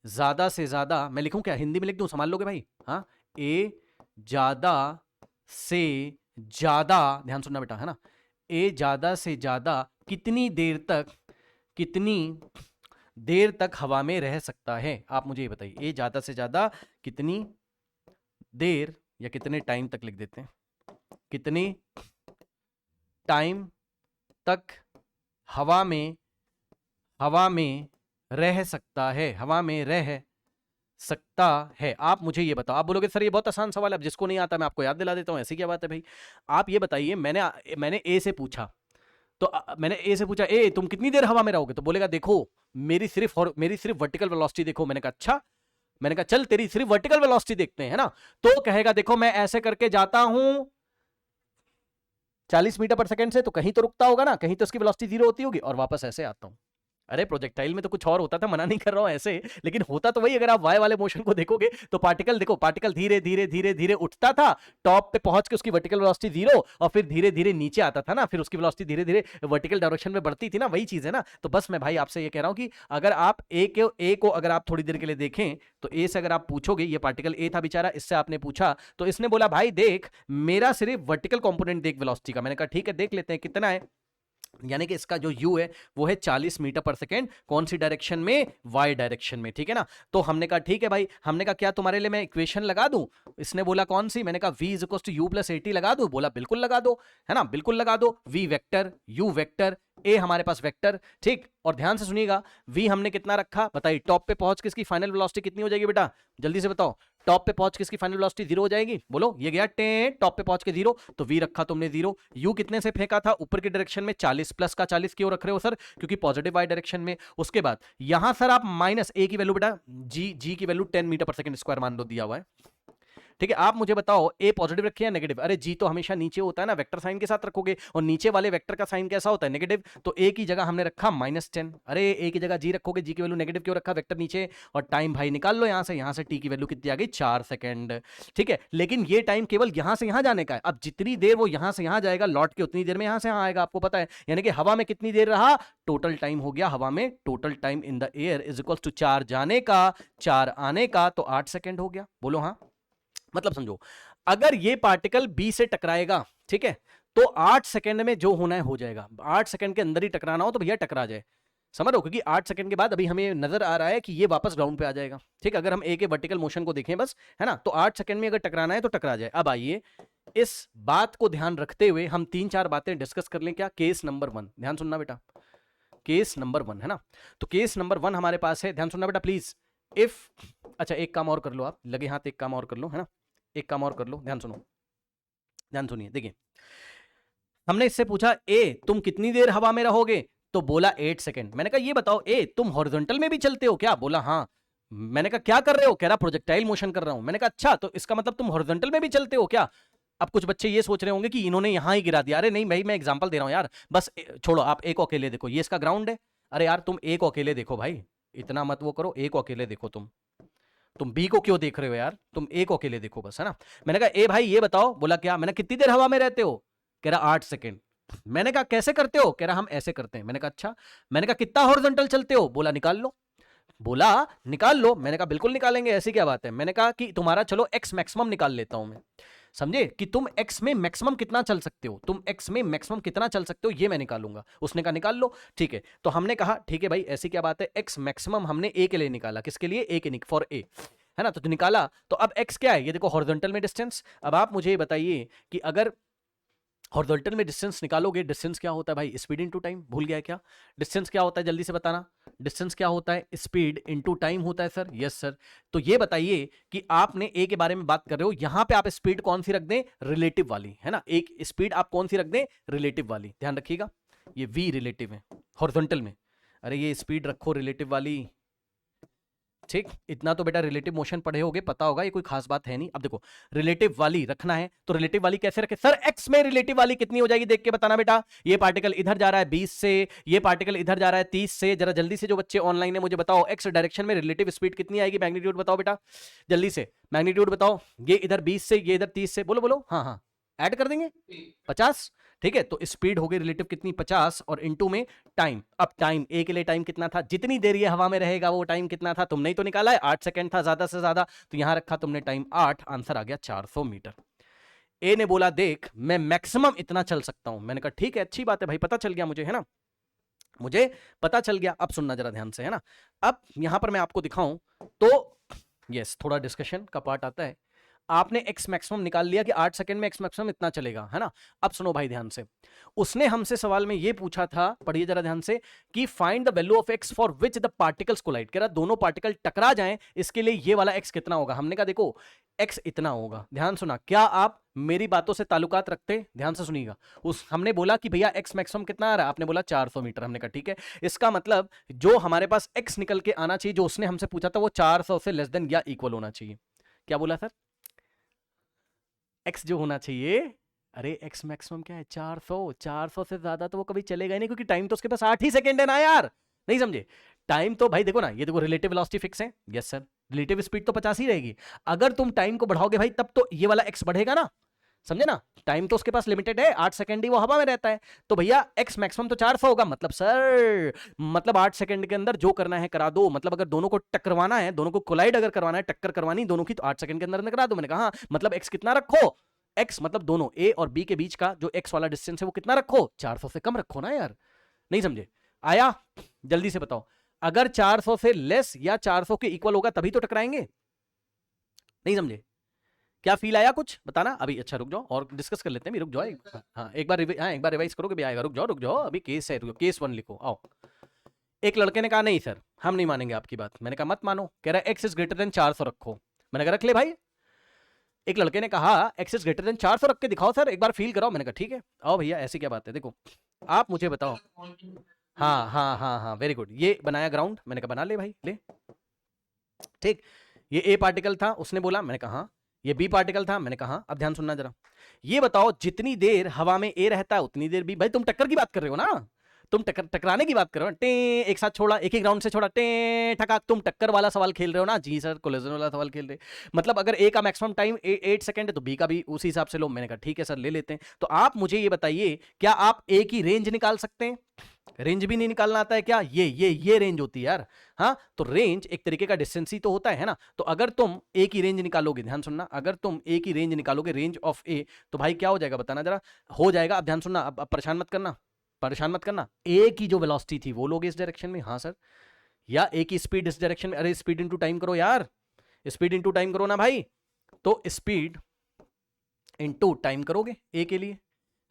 ज्यादा से ज्यादा, मैं लिखूं क्या, हिंदी में लिख दूं, संभाल लोगे भाई, हाँ, ए ज्यादा से ज्यादा, ध्यान सुनना बेटा, है ना, ए ज्यादा से ज्यादा कितनी देर तक हवा में रह सकता है, आप मुझे ये बताइए, ए ज्यादा से ज्यादा कितनी देर, या कितने टाइम तक लिख देते हैं, कितने टाइम तक हवा में रह सकता है, हवा में रह सकता है, आप मुझे ये बताओ। आप बोलोगे सर ये बहुत आसान सवाल है, अब जिसको नहीं आता मैं आपको याद दिला देता हूं, ऐसी क्या बात है भाई। आप ये बताइए, मैंने ए से पूछा, तो मैंने ए से पूछा ए तुम कितनी देर हवा में रहोगे, तो बोलेगा देखो मेरी सिर्फ वर्टिकल वेलोसिटी देखो, मैंने कहा अच्छा, मैंने कहा चल तेरी सिर्फ वर्टिकल वेलोसिटी देखते हैं, है ना, तो कहेगा देखो मैं ऐसे करके जाता हूं 40 मीटर पर सेकंड से, तो कहीं तो रुकता होगा ना, कहीं तो उसकी वेलोसिटी 0 होती होगी, और वापस ऐसे आता हूं, अरे प्रोजेक्टाइल में तो कुछ और होता था, मना नहीं कर रहा हूं ऐसे, लेकिन होता तो वही। अगर आप वाई वाले मोशन को देखोगे तो पार्टिकल देखो, पार्टिकल धीरे धीरे धीरे धीरे उठता था, टॉप पे पहुंच के उसकी वर्टिकल वेलोसिटी 0 और फिर धीरे धीरे नीचे आता था ना, फिर उसकी वेलोसिटी धीरे धीरे वर्टिकल डायरेक्शन में बढ़ती थी ना, वही चीज है ना। तो बस मैं भाई आपसे ये कह रहा हूं कि अगर आप ए को अगर आप थोड़ी देर के लिए देखें तो ए से अगर आप पूछोगे, ये पार्टिकल ए था बेचारा, इससे आपने पूछा तो इसने बोला भाई देख मेरा सिर्फ वर्टिकल कंपोनेंट देख वेलोसिटी का। मैंने कहा ठीक है देख लेते हैं कितना है, यानी कि इसका जो u है वो है 40 मीटर पर सेकेंड, कौन सी डायरेक्शन में, y डायरेक्शन में, ठीक है ना। तो हमने कहा ठीक है भाई, हमने कहा क्या तुम्हारे लिए मैं इक्वेशन लगा दूं, इसने बोला कौन सी, मैंने कहा v is equal to u plus 80 लगा दूं, बोला बिल्कुल लगा दो, है ना, बिल्कुल लगा दो। v vector, u vector, a हमारे पास वेक्टर, ठीक। और ध्यान से सुनिएगा, v हमने कितना रखा बताइए, टॉप पे पहुंच किसकी फाइनल वेलोसिटी कितनी हो जाएगी बेटा, जल्दी से बताओ, टॉप पे पहुंच किसकी फाइनल वेलोसिटी 0 हो जाएगी, बोलो, ये गया टॉप पे पहुंच के 0, तो v रखा तुमने 0, u कितने से फेंका था, ऊपर की डायरेक्शन में 40, प्लस का 40 क्यों रख रहे हो सर, क्योंकि पॉजिटिव y डायरेक्शन में। उसके बाद यहां सर आप माइनस a की वैल्यू बेटा, g की वैल्यू 10 मीटर पर सेकंड स्क्वायर मान लो दिया हुआ है, ठीक है। आप मुझे बताओ ए पॉजिटिव रखे या नेगेटिव, अरे जी तो हमेशा नीचे होता है ना, वेक्टर साइन के साथ रखोगे, और नीचे वाले वेक्टर का साइन कैसा होता है, नेगेटिव, तो ए की जगह हमने रखा -10, अरे ए की जगह जी रखोगे, जी की वैल्यू नेगेटिव क्यों रखा, वेक्टर नीचे, और टाइम भाई निकाल लो यहां से टी की वैल्यू कितनी आ गई, 4 सेकंड, ठीक है। लेकिन ये टाइम केवल यहां से यहां जाने का है, अब जितनी देर वो यहां से यहां जाएगा लौट के उतनी देर में यहां से यहां आएगा, आपको पता है, यानी कि हवा में कितनी देर रहा, टोटल टाइम हो गया हवा में, total time in the air is equal to 4 जाने का 4 आने का, तो 8 सेकंड हो गया, बोलो हाँ। मतलब समझो, अगर ये पार्टिकल बी से टकराएगा, ठीक है, तो 8 सेकंड में जो होना है हो जाएगा, 8 सेकंड के अंदर ही टकराना हो तो भैया टकरा जाए, समझ लो, क्योंकि 8 सेकंड के बाद अभी हमें नजर आ रहा है कि ये वापस ग्राउंड पे आ जाएगा, ठीक। अगर हम ए के वर्टिकल मोशन को देखें बस, है ना, तो 8 सेकंड में अगर टकराना है तो टकरा जाए। अब आइए इस बात को ध्यान रखते हुए हम 3-4 बातें डिस्कस कर लें। क्या, केस नंबर 1, ध्यान सुनना बेटा, केस नंबर 1, है ना, तो केस नंबर 1 हमारे पास है, ध्यान सुनना बेटा प्लीज। इफ, अच्छा एक काम और कर लो, आप लगे हाथ एक काम और कर लो, है ना, एक काम और कर लो, ध्यान सुनो, ध्यान सुनिए, देखिए हमने इससे पूछा ए तुम कितनी देर हवा में रहोगे, तो बोला 8 सेकंड। मैंने कहा ये बताओ ए तुम हॉरिजॉन्टल में भी चलते हो क्या, बोला हाँ। मैंने कहा क्या कर रहे हो, कह रहा प्रोजेक्टाइल मोशन कर रहा हूं। मैंने कहा अच्छा, तो इसका मतलब तुम हॉरिजॉन्टल में भी चलते हो क्या। अब कुछ बच्चे ये सोच रहे होंगे कि इन्होंने यहां ही गिरा दिया, अरे नहीं भाई मैं एग्जांपल दे रहा हूं यार, बस छोड़ो, आप ए को अकेले देखो, ये इसका ग्राउंड है, अरे यार तुम ए को अकेले देखो भाई, इतना मत वो करो, ए को अकेले देखो, तुम बी को क्यों देख रहे हो यार, तुम ए को अकेले देखो बस, है ना। मैंने कहा ए भाई ये बताओ, बोला क्या, मैंने कितनी देर हवा में रहते हो, कह रहा 8 सेकंड। मैंने कहा कैसे करते हो, कह रहा हम ऐसे करते हैं। मैंने कहा अच्छा, मैंने कहा कितना हॉरिजॉन्टल चलते हो, बोला निकाल लो, बोला निकाल लो। मैंने कहा बिल्कुल निकालेंगे, ऐसी क्या बात है। मैंने कहा कि तुम्हारा चलो एक्स मैक्सिमम निकाल लेता हूं मैं, समझे, कि तुम एक्स में मैक्सिमम कितना चल सकते हो, तुम एक्स में मैक्सिमम कितना चल सकते हो ये मैं निकालूंगा। उसने कहा निकाल लो, ठीक है। तो हमने कहा ठीक है भाई ऐसी क्या बात है, एक्स मैक्सिमम हमने ए के लिए निकाला, किसके लिए, ए के, फॉर ए, है ना, तो निकाला। तो अब x क्या है, ये देखो हॉरिजॉन्टल में डिस्टेंस। अब आप मुझे बताइए कि अगर हॉरिजॉन्टल में डिस्टेंस निकालोगे, डिस्टेंस क्या होता है भाई, स्पीड इनटू टाइम, भूल गया क्या, डिस्टेंस क्या होता है जल्दी से बताना, डिस्टेंस क्या होता है, स्पीड इनटू टाइम होता है सर, यस सर। तो ये बताइए कि आपने ए के बारे में बात कर रहे हो, यहां पे आप स्पीड कौन सी रख दें, रिलेटिव वाली, है ना, एक स्पीड आप कौन सी रख दें, रिलेटिव वाली, ध्यान रखिएगा, ये v रिलेटिव है हॉरिजॉन्टल में, अरे ये स्पीड रखो रिलेटिव वाली, ठीक। इतना तो बेटा रिलेटिव मोशन पढ़े होगे, पता होगा, ये कोई खास बात है नहीं। अब देखो रिलेटिव वाली रखना है तो रिलेटिव वाली कैसे रखे सर, एक्स में रिलेटिव वाली कितनी हो जाएगी देख के बताना बेटा। ये पार्टिकल इधर जा रहा है 20 से, ये पार्टिकल इधर जा रहा है 30 से, जरा जल्दी से जो बच्चे ऑनलाइन है मुझे बताओ एक्स डायरेक्शन में रिलेटिव स्पीड कितनी आएगी, मैग्नीट्यूड बताओ बेटा जल्दी से, मैग्नीट्यूड बताओ। ये इधर 20 से, ये इधर 30 से, बोलो बोलो, हाँ हाँ ऐड कर देंगे 50, ठीक है। तो स्पीड हो गई रिलेटिव कितनी 50, और इनटू में टाइम। अब टाइम ए के लिए टाइम कितना था, जितनी देर ये हवा में रहेगा वो टाइम कितना था, तुमने ही तो निकाला है, 8 सेकंड था ज्यादा से ज्यादा, तो यहां रखा तुमने टाइम 8, आंसर आ गया 400 मीटर। ए ने बोला देख मैं मैक्सिमम इतना चल सकता हूं। मैंने कहा ठीक है अच्छी बात है भाई, पता चल गया मुझे, है ना, मुझे पता चल गया। अब सुनना जरा ध्यान से, है ना, अब यहां पर मैं आपको दिखाऊं तो यस थोड़ा डिस्कशन का पार्ट आता है। आपने एक्स मैक्सिमम निकाल लिया कि 8 सेकंड में एक्स मैक्सिमम इतना चलेगा, है ना। अब सुनो भाई ध्यान से, उसने हमसे सवाल में ये पूछा था, पढ़िए जरा ध्यान से, कि find the value of X for which the particles collide. कह रहा दोनों पार्टिकल टकरा जाएं, इसके लिए ये वाला एक्स कितना होगा। हमने कहा देखो एक्स इतना होगा, ध्यान सुना, क्या आप मेरी बातों से ताल्लुकात रखते, ध्यान से सुनिएगा। हमने बोला कि भैया एक्स मैक्सिमम कितना आ रहा है, आपने बोला 400 मीटर। हमने कहा ठीक है, इसका मतलब जो हमारे पास एक्स निकल के आना चाहिए, जो उसने हमसे पूछा था, वो 400 से लेस देन या इक्वल होना चाहिए। क्या बोला सर, एक्स जो होना चाहिए, अरे एक्स मैक्सिमम क्या है 400, 400 से ज्यादा तो वो कभी चलेगा ही नहीं, क्योंकि टाइम तो उसके पास 8 ही सेकंड है ना यार, नहीं समझे? टाइम तो भाई देखो ना, ये देखो रिलेटिव वेलोसिटी फिक्स है, यस सर, रिलेटिव स्पीड तो 50 ही रहेगी। अगर तुम टाइम को बढ़ाओगे भाई तब तो ये वाला एक्स बढ़ेगा ना, समझे ना? टाइम तो उसके पास लिमिटेड है, 8 सेकंड ही वो हवा में रहता है, तो भैया एक्स मैक्सिमम तो 400 होगा। मतलब सर, मतलब 8 सेकंड के अंदर जो करना है करा दो। मतलब अगर दोनों को टकरवाना है, दोनों को कोलाइड अगर करवाना है, टक्कर करवानी दोनों की, तो 8 सेकंड के अंदर करा दो। मैंने कहा मतलब एक्स कितना रखो, एक्स मतलब दोनों ए और बी के बीच का जो एक्स वाला डिस्टेंस है वो कितना रखो, 400 से कम रखो ना यार। नहीं समझे? आया? जल्दी से बताओ, अगर 400 से लेस या 400 के इक्वल होगा तभी तो टकराएंगे। नहीं समझे? क्या फील आया कुछ बताना अभी? अच्छा रुक जाओ और डिस्कस कर लेते हैं, रुक जाओ। हाँ एक बार रिवाइज करोगे भी आएगा। रुक जाओ अभी केस है, रुको केस 1 लिखो। आओ। एक लड़के ने कहा नहीं सर हम नहीं मानेंगे आपकी बात। मैंने कहा मत मानो। कह रहा है एक्स इज ग्रेटर देन 400 रखो। मैंने कहा रख ले भाई। एक लड़के ने कहा एक्स इज ग्रेटर देन 400 रख के दिखाओ सर, एक बार फील कराओ। मैंने कहा ठीक है आओ भैया, ऐसी क्या बात है, देखो आप मुझे बताओ। हाँ वेरी गुड। ये बनाया ग्राउंड, मैंने कहा बना ले भाई ले। ठीक, ये ए पार्टिकल था, उसने बोला, मैंने कहा हाँ। ये बी पार्टिकल था, मैंने कहा हाँ। अब ध्यान सुनना जरा, ये बताओ जितनी देर हवा में ए रहता है उतनी देर बी। भाई तुम टक्कर की बात कर रहे हो ना, तुम टकराने की बात कर रहे हो। टे एक साथ छोड़ा, एक ही ग्राउंड से छोड़ा, टे ठकाक, तुम टक्कर वाला सवाल खेल रहे हो ना। जी सर कोलिजन वाला सवाल खेल रहे। मतलब अगर ए का मैक्सिमम टाइम 8 सेकंड है तो बी का भी उसी हिसाब से लो। मैंने कहा ठीक है सर ले लेते हैं। तो आप मुझे ये बताइए, क्या आप ए की रेंज निकाल सकते हैं? रेंज भी नहीं निकालना आता है क्या? ये रेंज होती है यार। हाँ तो रेंज एक तरीके का डिस्टेंस ही तो होता है ना। तो अगर तुम ए की रेंज निकालोगे, ध्यान सुनना, अगर तुम ए की रेंज निकालोगे, रेंज ऑफ ए, तो भाई क्या हो जाएगा बताना जरा। हो जाएगा, अब ध्यान सुनना, अब परेशान मत करना, परेशान मत करना। ए की जो वेलोसिटी थी वो लोगे इस डायरेक्शन में, हाँ सर, या ए की स्पीड इस डायरेक्शन में। अरे स्पीड इनटू टाइम करो यार, स्पीड इनटू टाइम करो ना भाई। तो स्पीड इनटू टाइम करोगे ए के लिए।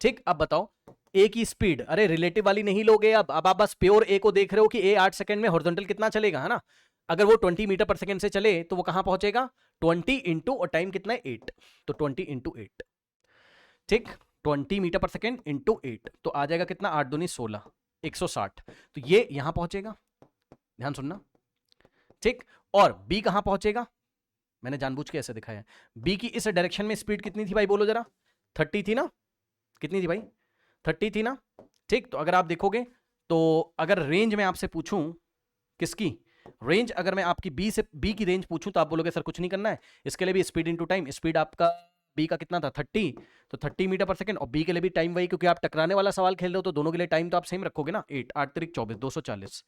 ठीक, अब बताओ ए की स्पीड, अरे रिलेटिव वाली नहीं लोगे। अब आप बस प्योर ए को देख रहे हो कि ए 8 सेकंड में हॉरिजॉन्टल कितना चलेगा, है ना। अगर वो 20 मीटर पर सेकंड से चले तो वो कहां पहुंचेगा, 20 इंटू, और टाइम कितना है 8, तो 20 इंटू 8। ठीक, 20 मीटर पर सेकंड इंटू 8 तो आ जाएगा कितना, 8 दूनी 16, 160। तो ये यहां पहुंचेगा, ध्यान सुनना। ठीक, और बी कहां पहुंचेगा, मैंने जानबूझ के ऐसे दिखाया है। बी की इस डायरेक्शन में स्पीड कितनी थी भाई, बोलो जरा। 30 थी ना, कितनी थी भाई, 30 थी ना। ठीक, तो अगर आप देखोगे तो अगर रेंज में आपसे पूछूं किसकी रेंज, अगर मैं आपकी बी की रेंज पूछूं तो आप बोलोगे सर कुछ नहीं करना है, इसके लिए भी स्पीड इनटू टाइम। स्पीड आपका बी का कितना था 30, तो 30 मीटर पर सेकंड, और बी के लिए भी टाइम वही, क्योंकि आप टकराने वाला सवाल खेल रहे हो तो दोनों के लिए टाइम तो आप सेम रखोगे ना। 8 8 3 24,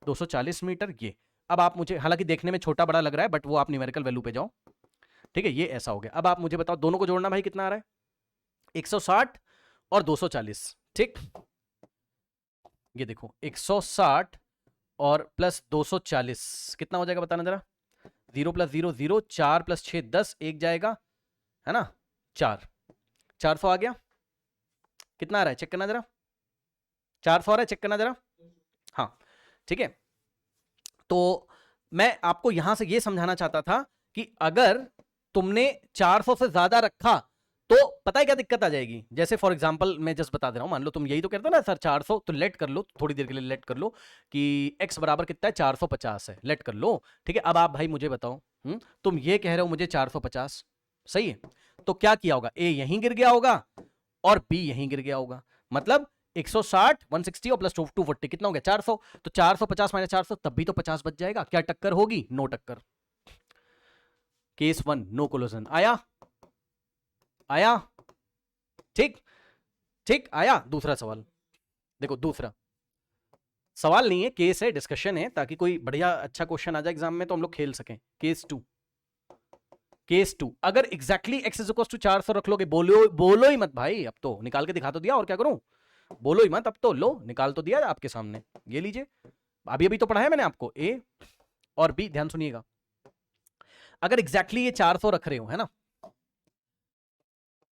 240 मीटर ये। अब आप मुझे, हालांकि देखने में छोटा बड़ा लग रहा है बट वो आप न्यूमेरिकल वैल्यू पे जाओ। ठीक है, ये ऐसा हो गया। अब आप मुझे बताओ दोनों को जोड़ना भाई कितना आ रहा है, 160 और 240। ठीक, ये देखो 160 और प्लस 240 कितना हो जाएगा बताना जरा। 0 + 0 0, 4 + 6 10, एक जाएगा, है ना, 400 आ गया। कितना आ रहा है चेक करना जरा, 400 आ रहा है, चेक करना जरा। हाँ ठीक है, तो मैं आपको यहां से ये समझाना चाहता था कि अगर तुमने 400 से ज्यादा रखा तो पता है क्या दिक्कत आ जाएगी। जैसे फॉर एग्जांपल मैं जस्ट बता दे रहा हूं, मान लो तुम यही तो कहते हो ना सर 400, तो लेट कर लो थोड़ी देर के लिए, लेट कर लो कि x बराबर कितना है 450 है, लेट कर लो। ठीक है, अब आप भाई मुझे बताओ, तुम ये कह रहे हो मुझे 450 सही है, तो क्या किया होगा, a यहीं गिर गया होगा और b यहीं गिर गया होगा। मतलब 160 160 और प्लस 240 कितना हो गया 400, तो 450 माइनस 400 तब भी तो 50 बच जाएगा। क्या टक्कर होगी, नो टक्कर। Case 1 no collision. आया ठीक, ठीक आया। दूसरा सवाल देखो, दूसरा सवाल नहीं है, केस है, डिस्कशन है, ताकि कोई बढ़िया अच्छा क्वेश्चन आ जाए एग्जाम में तो हम लोग खेल सकें। केस 2, अगर exactly x is equal to 400 रख लोगे, बोलो ही मत भाई, अब तो निकाल के दिखा तो दिया, और क्या करूं, बोलो ही मत, अब तो लो निकाल तो दिया आपके सामने, ये लीजिए, अभी अभी तो पढ़ा है मैंने आपको। ए और बी, ध्यान सुनिएगा, अगर एग्जैक्टली ये 400 रख रहे हो, है ना,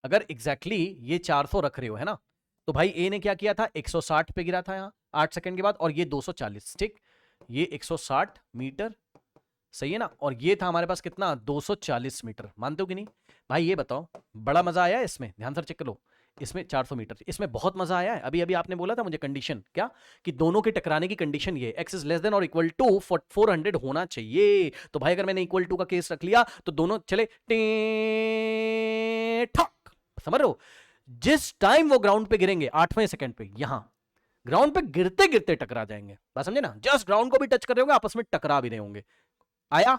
अगर एग्जैक्टली ये 400 रख रहे हो, है ना, तो भाई ए ने क्या किया था, 160 पे गिरा था यहां 8 सेकंड के बाद, और ये 240। ठीक, ये 160 मीटर सही है ना, और ये था हमारे पास कितना 240 मीटर। मानते हो कि नहीं भाई, ये बताओ बड़ा मजा आया है इसमें, ध्यान से चेक करो, इसमें 400 मीटर, इसमें बहुत मजा आया है। अभी अभी आपने बोला था मुझे कंडीशन क्या, कि दोनों के टकराने की कंडीशन ये एक्स इज लेस देन और इक्वल टू 400 होना चाहिए। तो भाई अगर मैंने इक्वल टू का केस रख लिया तो दोनों चले ठक, समझ रहे हो, जिस टाइम वो ग्राउंड पे गिरेंगे 8वें सेकंड पे, यहां ग्राउंड पे गिरते गिरते टकरा जाएंगे, बात समझे ना, जस्ट ग्राउंड को भी टच कर रहे होंगे, आपस में टकरा भी रहे होंगे। आया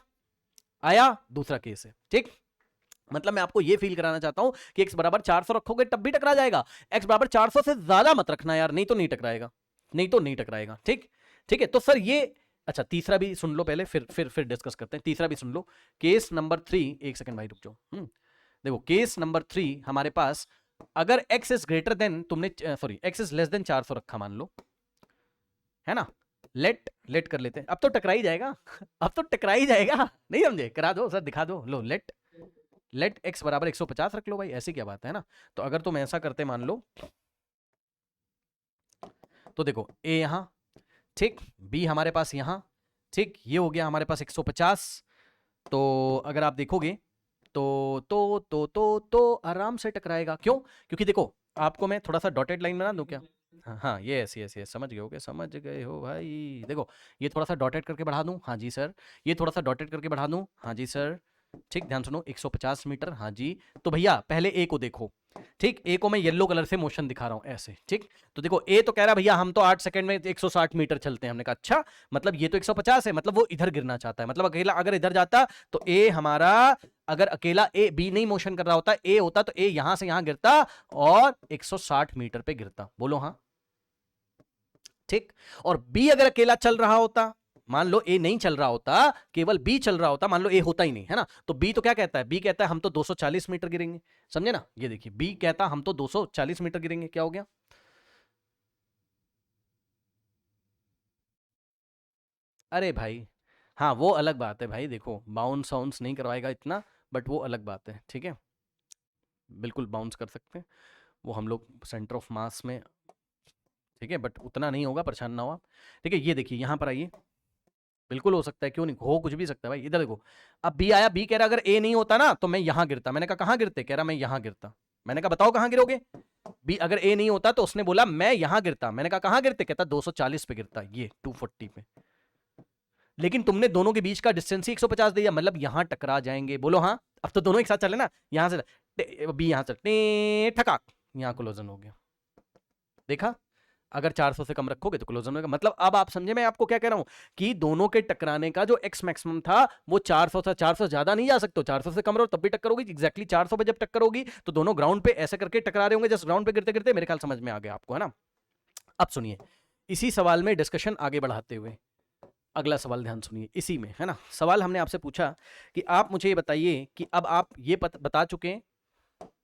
आया दूसरा केस है, ठीक। मतलब मैं आपको ये फील कराना चाहता हूं कि x बराबर 400 रखोगे तब भी टकरा जाएगा, x बराबर 400 से ज्यादा मत रखना यार, नहीं तो नहीं टकराएगा, नहीं तो नहीं टकराएगा, ठीक। ठीक है, तो सर ये अच्छा तीसरा भी सुन लो पहले, फिर डिस्कस करते हैं। तीसरा भी सुन लो, केस नंबर 3, एक सेकंड भाई रुक जाओ। देखो केस नंबर 3 हमारे पास, अगर x इज ग्रेटर देन, तुमने sorry x is less than 400 रखा मान लो, है ना, लेट कर लेते हैं, अब तो टकरा ही जाएगा अब तो टकरा ही जाएगा, नहीं समझे, करा दो सर, दिखा दो, लो लेट x बराबर 150 रख लो भाई, ऐसी क्या बात है ना। तो अगर तुम ऐसा करते मान लो, तो देखो a यहां, ठीक, b हमारे पास यहां, ठीक, ये हो गया हमारे पास 150। तो अगर आप देखोगे तो आराम से टकराएगा, क्यों, क्योंकि देखो आपको मैं थोड़ा सा डॉटेड लाइन बना दूं क्या, हाँ यस यस यस, समझ गए हो भाई। देखो ये थोड़ा सा डॉटेड करके बढ़ा दूं, हाँ जी सर, ये थोड़ा सा डॉटेड करके बढ़ा दूं, हाँ जी सर, ठीक, ध्यान सुनो, 150 मीटर, हाँ जी। तो भैया पहले ए को देखो, ठीक, ए को मैं येलो कलर से मोशन दिखा रहा हूं ऐसे, ठीक। तो देखो ए तो कह रहा है भैया हम तो 8 सेकंड में 160 मीटर चलते हैं, हमने कहा अच्छा, मतलब ये तो 150 है, मतलब वो इधर गिरना चाहता है, मतलब अकेला अगर इधर जाता तो ए हमारा, अगर अकेला ए बी नहीं मोशन कर रहा होता, ए होता तो ए यहां से यहां गिरता और 160 मीटर पे गिरता, बोलो हाँ, ठीक। और बी अगर अकेला चल रहा होता, मान लो ए नहीं चल रहा होता, केवल बी चल रहा होता, मान लो ए होता ही नहीं है ना, तो बी तो क्या कहता है, बी कहता है हम तो 240 मीटर गिरेंगे, समझे ना, ये देखिए बी कहता हम तो 240 मीटर गिरेंगे, क्या हो गया, अरे भाई हाँ वो अलग बात है भाई, देखो बाउंस वाउंस नहीं करवाएगा इतना, बट वो अलग बात है, ठीक है, बिल्कुल बाउंस कर सकते हैं, वो हम लोग सेंटर ऑफ मास में, ठीक है, बट उतना नहीं होगा, परेशान ना हो आप, ठीक है। ये देखिए यहां पर आइए, बिल्कुल हो सकता है, क्यों नहीं हो, कुछ भी सकता है भाई, इधर देखो, अब बी आया, बी कह रहा अगर ए नहीं होता ना तो मैं यहां गिरता, मैंने कहा कहां गिरते, कह रहा मैं यहां गिरता, मैंने कहा बताओ कहां गिरोगे, बी अगर ए नहीं होता तो उसने बोला मैं यहां गिरता, मैंने कहा कहां गिरते, कहता 240 पे गिरता, ये 240 पे, लेकिन तुमने दोनों के बीच का डिस्टेंस ही 150 दिया, मतलब यहां टकरा जाएंगे, बोलो हाँ, अब तो दोनों एक साथ चले ना, यहां से बी, यहां से ठका, यहां कोलोजन हो गया, देखा, अगर 400 से कम रखोगे तो क्लोजन होगा, मतलब अब आप समझे मैं आपको क्या कह रहा हूं, कि दोनों के टकराने का जो एक्स मैक्सिमम था वो 400 था, 400 ज्यादा नहीं जा सकते, 400 से कम रहो तब भी टक्कर होगी, एग्जैक्टली 400 पे जब टक्कर होगी तो दोनों ग्राउंड पे ऐसे करके टकरा रहे होंगे, जस्ट ग्राउंड पे गिरते गिरते, मेरे ख्याल समझ में आ गया आपको, है ना। अब सुनिए, इसी सवाल में डिस्कशन आगे बढ़ाते हुए अगला सवाल ध्यान सुनिए, इसी में है ना, सवाल हमने आपसे पूछा कि आप मुझे ये बताइए कि अब आप ये बता चुके हैं,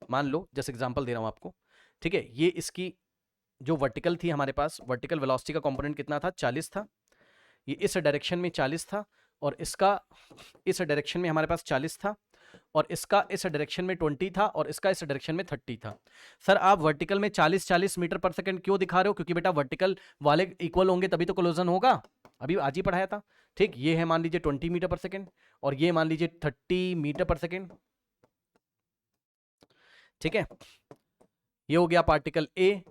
मान लो जैसे एग्जांपल दे रहा हूं आपको, ठीक है, ये इसकी जो वर्टिकल थी हमारे पास, वर्टिकल वेलोसिटी का कंपोनेंट कितना था, 40 था, ये इस डायरेक्शन में 40 था, और इसका इस डायरेक्शन में हमारे पास 40 था, और इसका इस डायरेक्शन में 20 था, और इसका इस डायरेक्शन में 30 था। सर आप वर्टिकल में 40 मीटर पर सेकंड क्यों दिखा रहे हो, क्योंकि बेटा वर्टिकल वाले इक्वल होंगे तभी तो कोलिजन होगा, अभी आज ही पढ़ाया था, ठीक। ये है मान लीजिए 20 मीटर पर सेकंड, और ये मान लीजिए 30 मीटर पर सेकंड, ठीक है, ये हो गया पार्टिकल ए,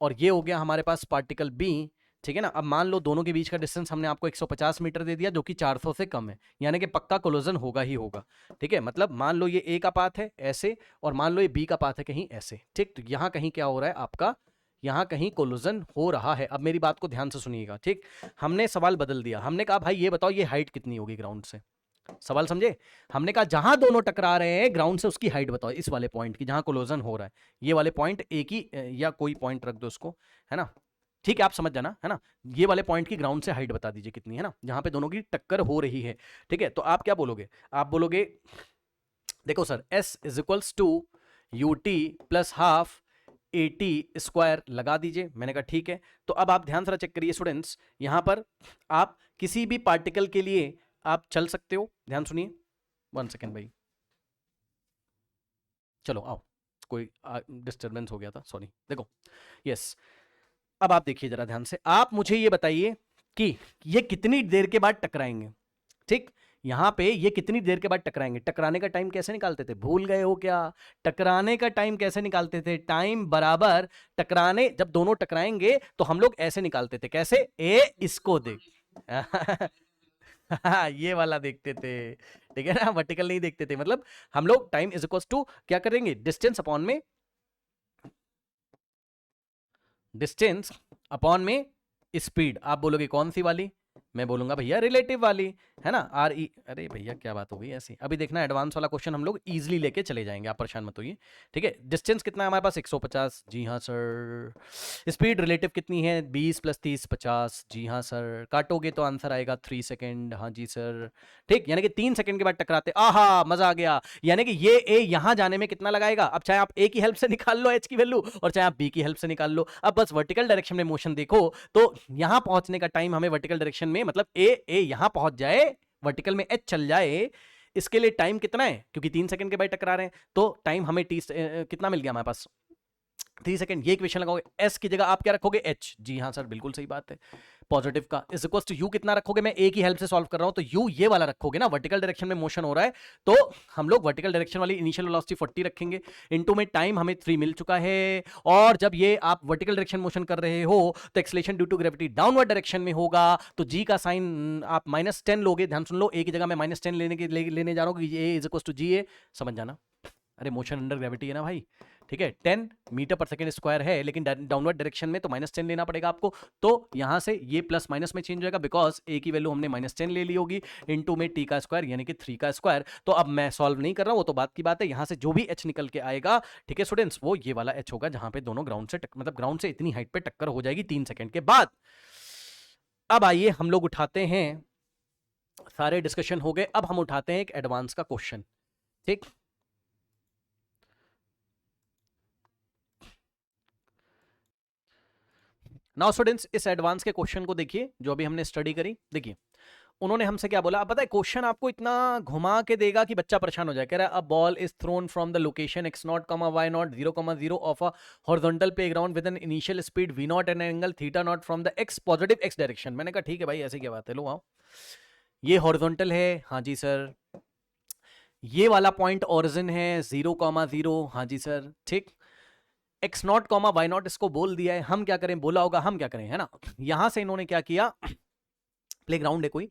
और ये हो गया हमारे पास पार्टिकल बी, ठीक है ना। अब मान लो दोनों के बीच का डिस्टेंस हमने आपको 150 मीटर दे दिया, जो कि 400 से कम है, यानी कि पक्का कोलिजन होगा ही होगा, ठीक है। मतलब मान लो ये ए का पाथ है ऐसे, और मान लो ये बी का पाथ है कहीं ऐसे, ठीक। तो यहां कहीं क्या हो रहा है आपका, यहां कहीं कोलिजन हो रहा है। अब मेरी बात को ध्यान से सुनिएगा, ठीक। हमने सवाल बदल दिया, हमने कहा भाई ये बताओ ये हाइट कितनी होगी ग्राउंड से, सवाल समझे, हमने कहा जहां दोनों टकरा रहे हैं ग्राउंड से उसकी हाइट बताओ, इस वाले पॉइंट की जहां कोलिजन हो रहा है, ये वाले पॉइंट एक ही, या कोई पॉइंट रख दो उसको, है ना, ठीक है, आप समझ जाना, है ना, ये वाले पॉइंट की ग्राउंड से हाइट बता दीजिए कितनी है ना, जहां पे दोनों की टक्कर हो रही है, ठीक है। तो आप क्या बोलोगे, आप बोलोगे देखो sir S is equals to U T plus half A T square लगा दीजिए, मैंने कहा ठीक है। तो अब आप ध्यान से चेक करिए स्टूडेंट्स, यहां पर आप किसी भी पार्टिकल के लिए आप चल सकते हो, ध्यान सुनिए, 1 सेकेंड भाई, चलो आओ, कोई डिस्टर्बेंस हो गया था, सॉरी, देखो यस, अब आप देखिए जरा ध्यान से, आप मुझे ये बताइए कि ये कितनी देर के बाद टकराएंगे, ठीक। यहां पे ये कितनी देर के बाद टकराएंगे, टकराने का टाइम कैसे निकालते थे, भूल गए हो क्या, टकराने का टाइम कैसे निकालते थे, टाइम बराबर टकराने, जब दोनों टकराएंगे तो हम लोग ऐसे निकालते थे, कैसे, ए इसको देख ये वाला देखते थे, ठीक है ना, वर्टिकल नहीं देखते थे, मतलब हम लोग टाइम इज इक्वल टू क्या करेंगे, डिस्टेंस अपॉन में डिस्टेंस अपॉन में स्पीड। आप बोलोगे कौन सी वाली, मैं बोलूंगा भैया रिलेटिव वाली, है ना, आर ई। अरे भैया क्या बात हो गई ऐसी। अभी देखना एडवांस वाला क्वेश्चन हम लोग इजीली लेके चले जाएंगे, आप परेशान मत होइए। ठीक है, डिस्टेंस कितना है हमारे पास 150, जी हाँ सर। स्पीड रिलेटिव कितनी है 20 + 30 50, जी हाँ सर। काटोगे तो आंसर आएगा 3 सेकेंड, हाँ जी सर। ठीक, यानी कि 3 सेकेंड के बाद टकराते, आहा मजा आ गया। यानी कि ये ए यहां जाने में कितना लगाएगा, अब चाहे आप ए की हेल्प से निकाल लो एच की वैल्यू, और चाहे आप बी की हेल्प से निकाल लो। अब बस वर्टिकल डायरेक्शन में मोशन देखो, तो यहां पहुंचने का टाइम हमें वर्टिकल डायरेक्शन में, मतलब ए यहां पहुंच जाए, वर्टिकल में एच चल जाए, इसके लिए टाइम कितना है, क्योंकि 3 सेकंड के बाद टकरा रहे हैं, तो टाइम हमें कितना मिल गया हमारे पास 3 सेकंड। ये इक्वेशन लगाओगे, एस की जगह आप क्या रखोगे एच, जी हाँ सर बिल्कुल सही बात है। पॉजिटिव का इज इक्वल टू यू कितना रखोगे, मैं ए की हेल्प से सॉल्व कर रहा हूं, तो यू ये वाला रखोगे ना, वर्टिकल डायरेक्शन में मोशन हो रहा है, तो हम लोग वर्टिकल डायरेक्शन वाली इनिशियल वेलोसिटी 40 रखेंगे, इनटू में टाइम हमें 3 मिल चुका है। और जब ये आप वर्टिकल डायरेक्शन मोशन कर रहे हो तो acceleration due to gravity downward direction में होगा, तो जी का साइन आप -10 लोगे। ध्यान सुन लो, ए की जगह मैं -10 लेने जा रहा हूं, ए इज इक्वल टू जी ए, समझ जाना। अरे मोशन अंडर ग्रेविटी है ना भाई, ठीक है, 10 मीटर पर सेकेंड स्क्वायर है, लेकिन डाउनवर्ड डायरेक्शन में तो -10 लेना पड़ेगा आपको, तो यहां से ये प्लस माइनस में चेंज हो जाएगा, बिकॉज ए की वैल्यू हमने -10 ले ली होगी, इनटू में टी का स्क्वायर यानी कि 3 का स्क्वायर। तो अब मैं सॉल्व नहीं कर रहा हूं, वो तो बात की बात है, यहां से जो भी एच निकल के आएगा, ठीक है स्टूडेंट्स, वो ये वाला एच होगा, जहां पे दोनों ग्राउंड से मतलब ग्राउंड से इतनी हाइट पे टक्कर हो जाएगी 3 सेकेंड के बाद। अब आइए हम लोग उठाते हैं, सारे डिस्कशन हो गए, अब हम उठाते हैं एक एडवांस का क्वेश्चन। ठीक, नाउ स्टूडेंट्स इस एडवांस के क्वेश्चन को देखिए, जो अभी हमने स्टडी करी। देखिए उन्होंने हमसे क्या बोला, अब पता है क्वेश्चन आपको इतना घुमा के देगा कि बच्चा परेशान हो जाए। कह रहा है a ball is thrown from the location x0, y0, 0, 0 of a horizontal playground with an initial speed v0 and angle θ0 from the x positive x direction. मैंने कहा ठीक है भाई, ऐसी क्या बात है, लो आओ। ये हॉरिजॉन्टल है, हाँ जी सर। ये वाला पॉइंट ओरिजिन है 0, 0, हाँ जी सर। ठीक, x0, y0 इसको बोल दिया है, हम क्या करें, बोला होगा हम क्या करें, है ना। यहां से इन्होंने क्या किया, प्लेग्राउंड है कोई,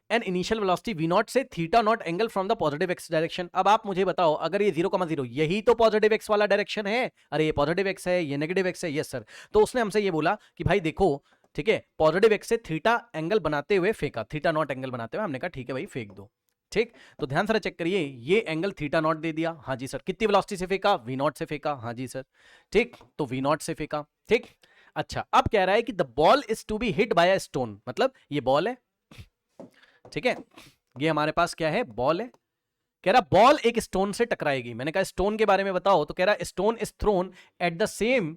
एन इनिशियल वेलोसिटी v0 से θ0 angle from the positive x direction. अब आप मुझे बताओ, अगर ये 0, 0 यही तो पॉजिटिव x वाला डायरेक्शन है, अरे ये पॉजिटिव x है, ये नेगेटिव x है, यस सर। तो उसने हमसे ये बोला कि भाई देखो, ठीक है, पॉजिटिव x से थीटा एंगल बनाते हुए फेंका, θ0 एंगल बनाते हुए, हमने कहा ठीक है भाई फेंक दो। ठीक, तो ध्यान से चेक करिए, ये एंगल θ0 दे दिया, हाँ जी सर। कितनी वेलोसिटी से फेंका, v0 से फेंका, हाँ जी सर। ठीक, तो v0 से फेंका। ठीक, अच्छा अब कह रहा है कि the ball is to be hit by a stone, मतलब ये बॉल है, ठीक है, ये हमारे पास क्या है, बॉल है। कह रहा बॉल एक स्टोन से टकराएगी। मैंने कहा स्टोन के बारे में बताओ, तो कह रहा stone is thrown eight the same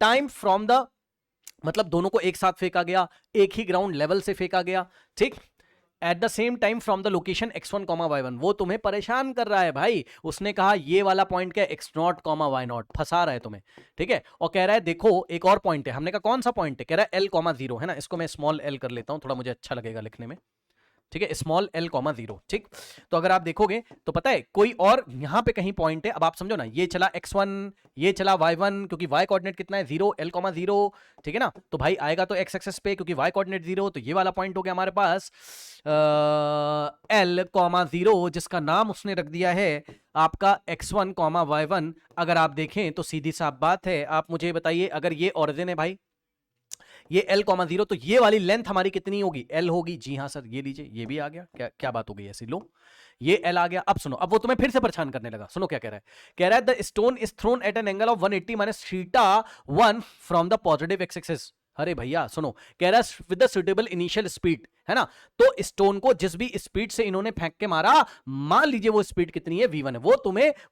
time from the, मतलब दोनों को एक साथ फेंका गया, एक ही ग्राउंड लेवल से फेंका गया। ठीक, eight the same time from the location x1, y1। वो तुम्हें परेशान कर रहा है भाई, उसने कहा ये वाला पॉइंट क्या है, x0, y0, फंसा रहा है तुम्हें। ठीक है, और कह रहा है देखो एक और पॉइंट है, हमने कहा कौन सा पॉइंट है, कह रहा है l, 0 है ना, इसको मैं स्मॉल l कर लेता हूं, थोड़ा मुझे अच्छा लगेगा लिखने में। ठीक है, स्मॉल l, 0। ठीक, तो अगर आप देखोगे तो पता है कोई और यहां पे कहीं पॉइंट है, अब आप समझो ना, ये चला x1, ये चला y1, क्योंकि y कोऑर्डिनेट कितना है 0, l, 0, ठीक है ना, तो भाई आएगा तो x एक्सिस पे, क्योंकि y कोऑर्डिनेट 0, तो ये वाला पॉइंट हो गया हमारे पास l, 0, जिसका नाम उसने रख दिया है आपका x1, y1। अगर आप देखें तो सीधी साफ बात है, आप मुझे बताइए, अगर ये ओरिजिन है भाई, ये l, 0, तो ये वाली लेंथ हमारी कितनी होगी, l होगी, जी हाँ सर। ये लीजिए, ये भी आ गया, क्या क्या बात हो गई ऐसी, लो ये l आ गया। अब सुनो, अब वो तुम्हें फिर से परेशान करने लगा, सुनो क्या कह रहा है, कह रहा है the stone is thrown at an angle of 180 minus θ1 from the positive x axis. अरे भैया सुनो, कह रहा है with the suitable initial speed, है ना, तो स्टोन को जिस भी स्पीड से इन्होंने फेंक के मारा, मान लीजिए वो स्पीड कितनी है, v1 है,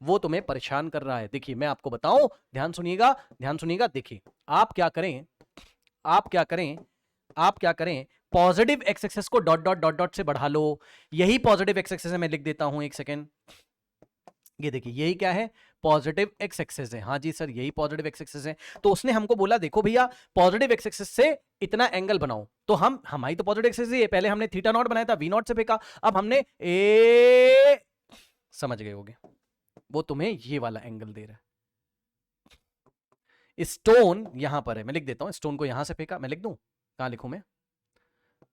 वो तुम्हें परेशान कर रहा है। देखिए मैं आपको बताऊं, ध्यान सुनिएगा, ध्यान सुनिएगा। देखिए आप क्या करें, आप क्या करें, आप क्या करें, पॉजिटिव एक्स एक्सेस को डॉट डॉट डॉट डॉट से बढ़ा लो। यही पॉजिटिव एक्स एक्सेस है, मैं लिख देता हूं, एक सेकेंड। ये देखिए यही क्या है, पॉजिटिव एक्स एक्सेस है, हाँ जी सर यही पॉजिटिव एक्स एक्सेस है। तो उसने हमको बोला देखो भैया पॉजिटिव एक्स एक्सेस से इतना एंगल बनाओ, तो हम हमारी तो पॉजिटिव एक्सेस है, पहले हमने θ0 बनाया था, v0 से फेंका, अब हमने ए, समझ गए होगे, वो तुम्हें ये वाला एंगल दे रहा है। स्टोन यहां पर है, मैं लिख देता हूं, स्टोन को यहां से फेंका, मैं लिख दूं, कहां लिखूं मैं,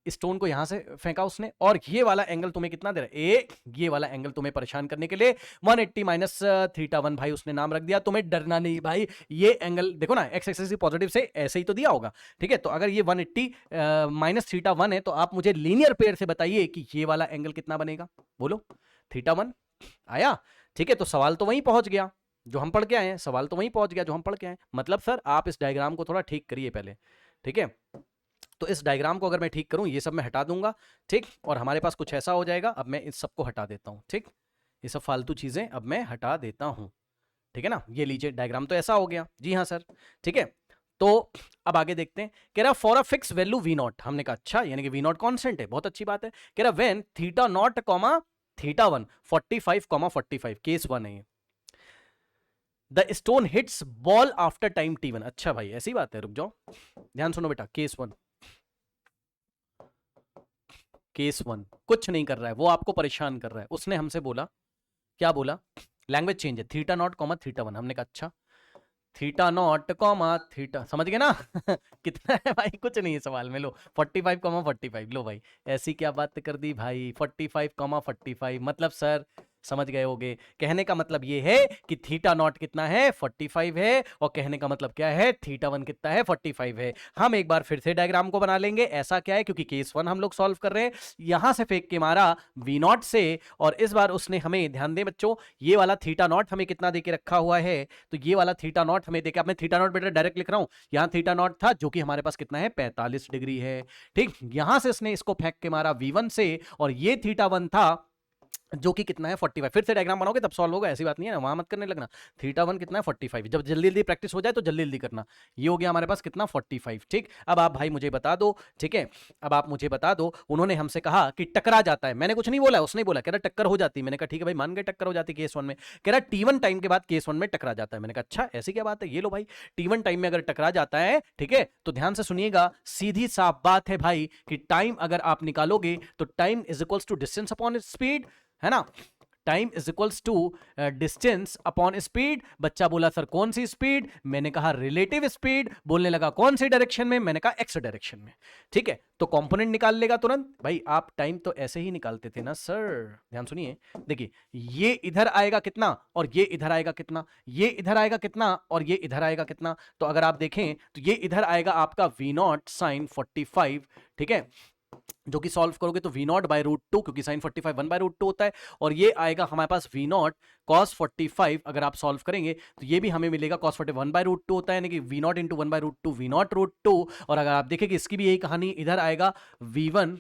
स्टोन को यहां से फेंका उसने, और ये वाला एंगल तुम्हें कितना दे रहा है, ये वाला एंगल तुम्हें परेशान करने के लिए 180 माइनस θ1 भाई उसने नाम रख दिया। तुम्हें डरना नहीं भाई, ये एंगल देखो ना, एक्स एक्सिस पॉजिटिव से ऐसे ही तो दिया होगा, ठीक है। तो अगर ये 180 माइनस θ1 है, तो आप मुझे लीनियर पेयर से बताइए कि ये वाला एंगल कितना बनेगा, बोलो। θ1 आया, ठीक है। तो सवाल तो वहीं पहुंच गया जो हम पढ़ के आए हैं, सवाल तो वहीं पहुंच गया जो हम पढ़ के आए हैं। मतलब सर आप इस डायग्राम को थोड़ा ठीक करिए पहले, ठीक है। तो इस डायग्राम को अगर मैं ठीक करूं, ये सब मैं हटा दूंगा, ठीक, और हमारे पास कुछ ऐसा हो जाएगा। अब मैं इस सबको हटा देता हूं, ठीक, ये सब फालतू चीजें अब मैं हटा देता हूं, ठीक है ना। ये लीजिए डायग्राम तो ऐसा हो गया, जी हाँ सर, ठीक है। तो अब आगे देखते हैं, कह रहा for a fix value V naught, हमने कहा अच्छा, यानी कि वी नॉट कॉन्स्टेंट है, बहुत अच्छी बात है। कह रहा when theta naught comma θ1 45 comma 45, case 1 है ये। The stone hits ball after time t1, अच्छा भाई ऐसी बात है, रुक जाओ, ध्यान सुनो बेटा। केस 1, केस 1 कुछ नहीं कर रहा है, वो आपको परेशान कर रहा है। उसने हमसे बोला, क्या बोला, लैंग्वेज चेंज है, थीटा नॉट कॉमा θ1। हमने कहा अच्छा, थीटा नॉट कॉमा थीटा, समझ गए ना कितना है भाई, कुछ नहीं है सवाल में, लो 45 कॉमा 45, लो भाई ऐसी क्या बात कर दी भाई, 45 कॉमा 45, मतलब सर समझ गए होगे। कहने का मतलब ये है कि थीटा नॉट कितना है, 45 है, और कहने का मतलब क्या है, θ1 कितना है, 45 है। हम एक बार फिर से डायग्राम को बना लेंगे। ऐसा क्या है, क्योंकि केस 1 हम लोग सॉल्व कर रहे हैं, यहां से फेंक के मारा वी नॉट से, और इस बार उसने हमें, ध्यान दें बच्चों, ये वाला थीटा नॉट हमें कितना देके रखा हुआ है, तो ये वाला थीटा नॉट हमें देके, अब मैं थीटा नॉट बेटा डायरेक्ट लिख रहा हूं, यहां थीटा नॉट था जो कि हमारे पास कितना है, 45 डिग्री है, ठीक। यहां से इसने इसको फेंक के मारा V1 से, और ये θ1 था जो कि कितना है 45। फिर से डायग्राम बनाओगे तब सॉल्व होगा, ऐसी बात नहीं है ना, वहां मत करने लगना। θ1 कितना है 45, जब जल्दी जल्दी प्रैक्टिस हो जाए तो जल्दी जल्दी करना। ये हो गया हमारे पास कितना 45, ठीक। अब आप भाई मुझे बता दो, ठीक है, अब आप मुझे बता दो, उन्होंने हमसे कहा कि टकरा जाता है, मैंने कुछ नहीं बोला, उसने बोला, कह रहा टक्कर हो जाती है। मैंने कहा ठीक है भाई, मान गए टक्कर हो जाती केस 1 में। कह रहा t1 टाइम के बाद केस 1 में टकरा जाता है। मैंने कहा अच्छा ऐसी क्या बात है, ये लो भाई, t1 टाइम में अगर टकरा जाता है, ठीक है, तो ध्यान से सुनिएगा, सीधी साफ बात है भाई कि टाइम अगर आप निकालोगे तो time is equals to distance upon speed, है ना। Time is equals to distance upon speed. बच्चा बोला सर कौन सी स्पीड, मैंने कहा रिलेटिव स्पीड। बोलने लगा कौन सी डायरेक्शन में, मैंने कहा एक्स डायरेक्शन में, ठीक है। तो कंपोनेंट निकाल लेगा तुरंत भाई। आप टाइम तो ऐसे ही निकालते थे ना सर, ध्यान सुनिए, देखिए ये इधर आएगा कितना, और ये इधर आएगा कितना, ये इधर आएगा कितना, और ये इधर आएगा कितना। तो अगर आप देखें तो ये इधर आएगा आपका V0 sin 45, ठीक है, जो कि सॉल्व करोगे तो V0 बाय रूट 2, क्योंकि sin 45 1 बाय रूट 2 होता है, और ये आएगा हमारे पास V0 cos 45। अगर आप सॉल्व करेंगे तो ये भी हमें मिलेगा cos 45 1 बाय रूट 2 होता है, यानी कि V0 into 1 by root 2 V0 root 2। और अगर आप देखें कि इसकी भी यही कहानी, इधर आएगा V1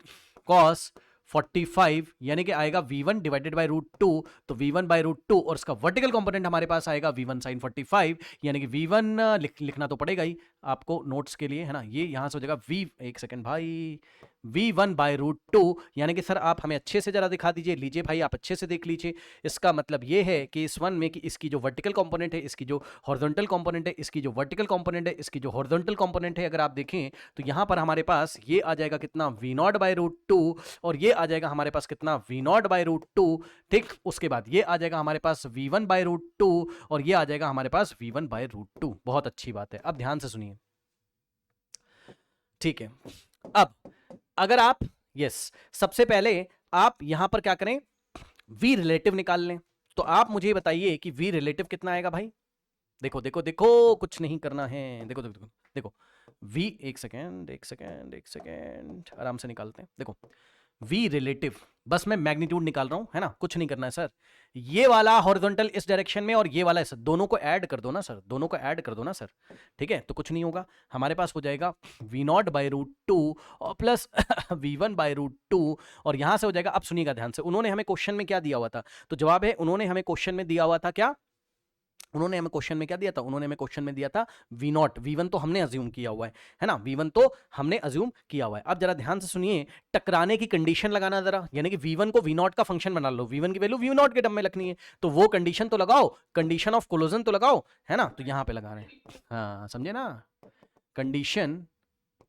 cos 45, यानी कि आएगा V1 डिवाइडेड बाय रूट 2, तो V1 बाय रूट 2, और इसका वर्टिकल कंपोनेंट हमारे पास आएगा V1 sin 45, यानी कि V1 लिखना तो पड़ेगा ही आपको नोट्स के लिए, है ना। ये यहां से हो जाएगा एक सेकंड भाई, V1 बाय रूट 2, यानी कि सर आप हमें अच्छे से जरा दिखा दीजिए, लीजिए भाई आप अच्छे से देख लीजिए। इसका मतलब ये है कि इस वन में कि इसकी जो वर्टिकल कंपोनेंट है, इसकी जो हॉरिजॉन्टल कंपोनेंट है, इसकी जो वर्टिकल कंपोनेंट है, इसकी जो हॉरिजॉन्टल कंपोनेंट है, अगर आप देखें तो यहां पर हमारे पास ये आ जाएगा कितना V0 बाय रूट 2, और ये आ जाएगा हमारे पास कितना V0 बाय रूट 2, ठीक। उसके बाद ये आ जाएगा हमारे पास V1 बाय रूट 2, और ये आ जाएगा हमारे पास V1 बाय रूट 2। बहुत अच्छी बात है, अब ध्यान से सुनिए, ठीक है। अब अगर आप सबसे पहले आप यहां पर क्या करें, V रिलेटिव निकाल लें। तो आप मुझे बताइए कि V रिलेटिव कितना आएगा भाई। देखो देखो देखो, कुछ नहीं करना है, देखो देखो देखो, देखो V, एक सेकेंड आराम से निकालते हैं। देखो V रिलेटिव, बस मैं मैग्नीट्यूड निकाल रहा हूं, है ना, कुछ नहीं करना है सर। ये वाला हॉरिजॉन्टल इस डायरेक्शन में, और ये वाला इस, दोनों को ऐड कर दो ना सर, दोनों को ऐड कर दो ना सर, ठीक है। तो कुछ नहीं होगा, हमारे पास हो जाएगा V0 बाय रूट 2 और प्लस V1 बाय रूट 2, और यहां से हो जाएगा। अब सुनिएगा ध्यान से, उन्होंने हमें क्वेश्चन में क्या दिया हुआ था, तो जवाब है, उन्होंने हमें क्वेश्चन में दिया हुआ था क्या, उन्होंने हमें क्वेश्चन में क्या दिया था, उन्होंने हमें क्वेश्चन में दिया था V0, V1 तो हमने अज्यूम किया हुआ है ना, V1 तो हमने अज्यूम किया हुआ है। अब जरा ध्यान से सुनिए, टकराने की कंडीशन लगाना जरा, यानी कि V1 को V0 का फंक्शन बना लो, V1 की वैल्यू V0 के टर्म में रखनी है, तो वो कंडीशन तो लगाओ, कंडीशन ऑफ कोलिजन तो लगाओ, है ना। तो यहां पे लगा रहे हैं, हाँ समझे ना, condition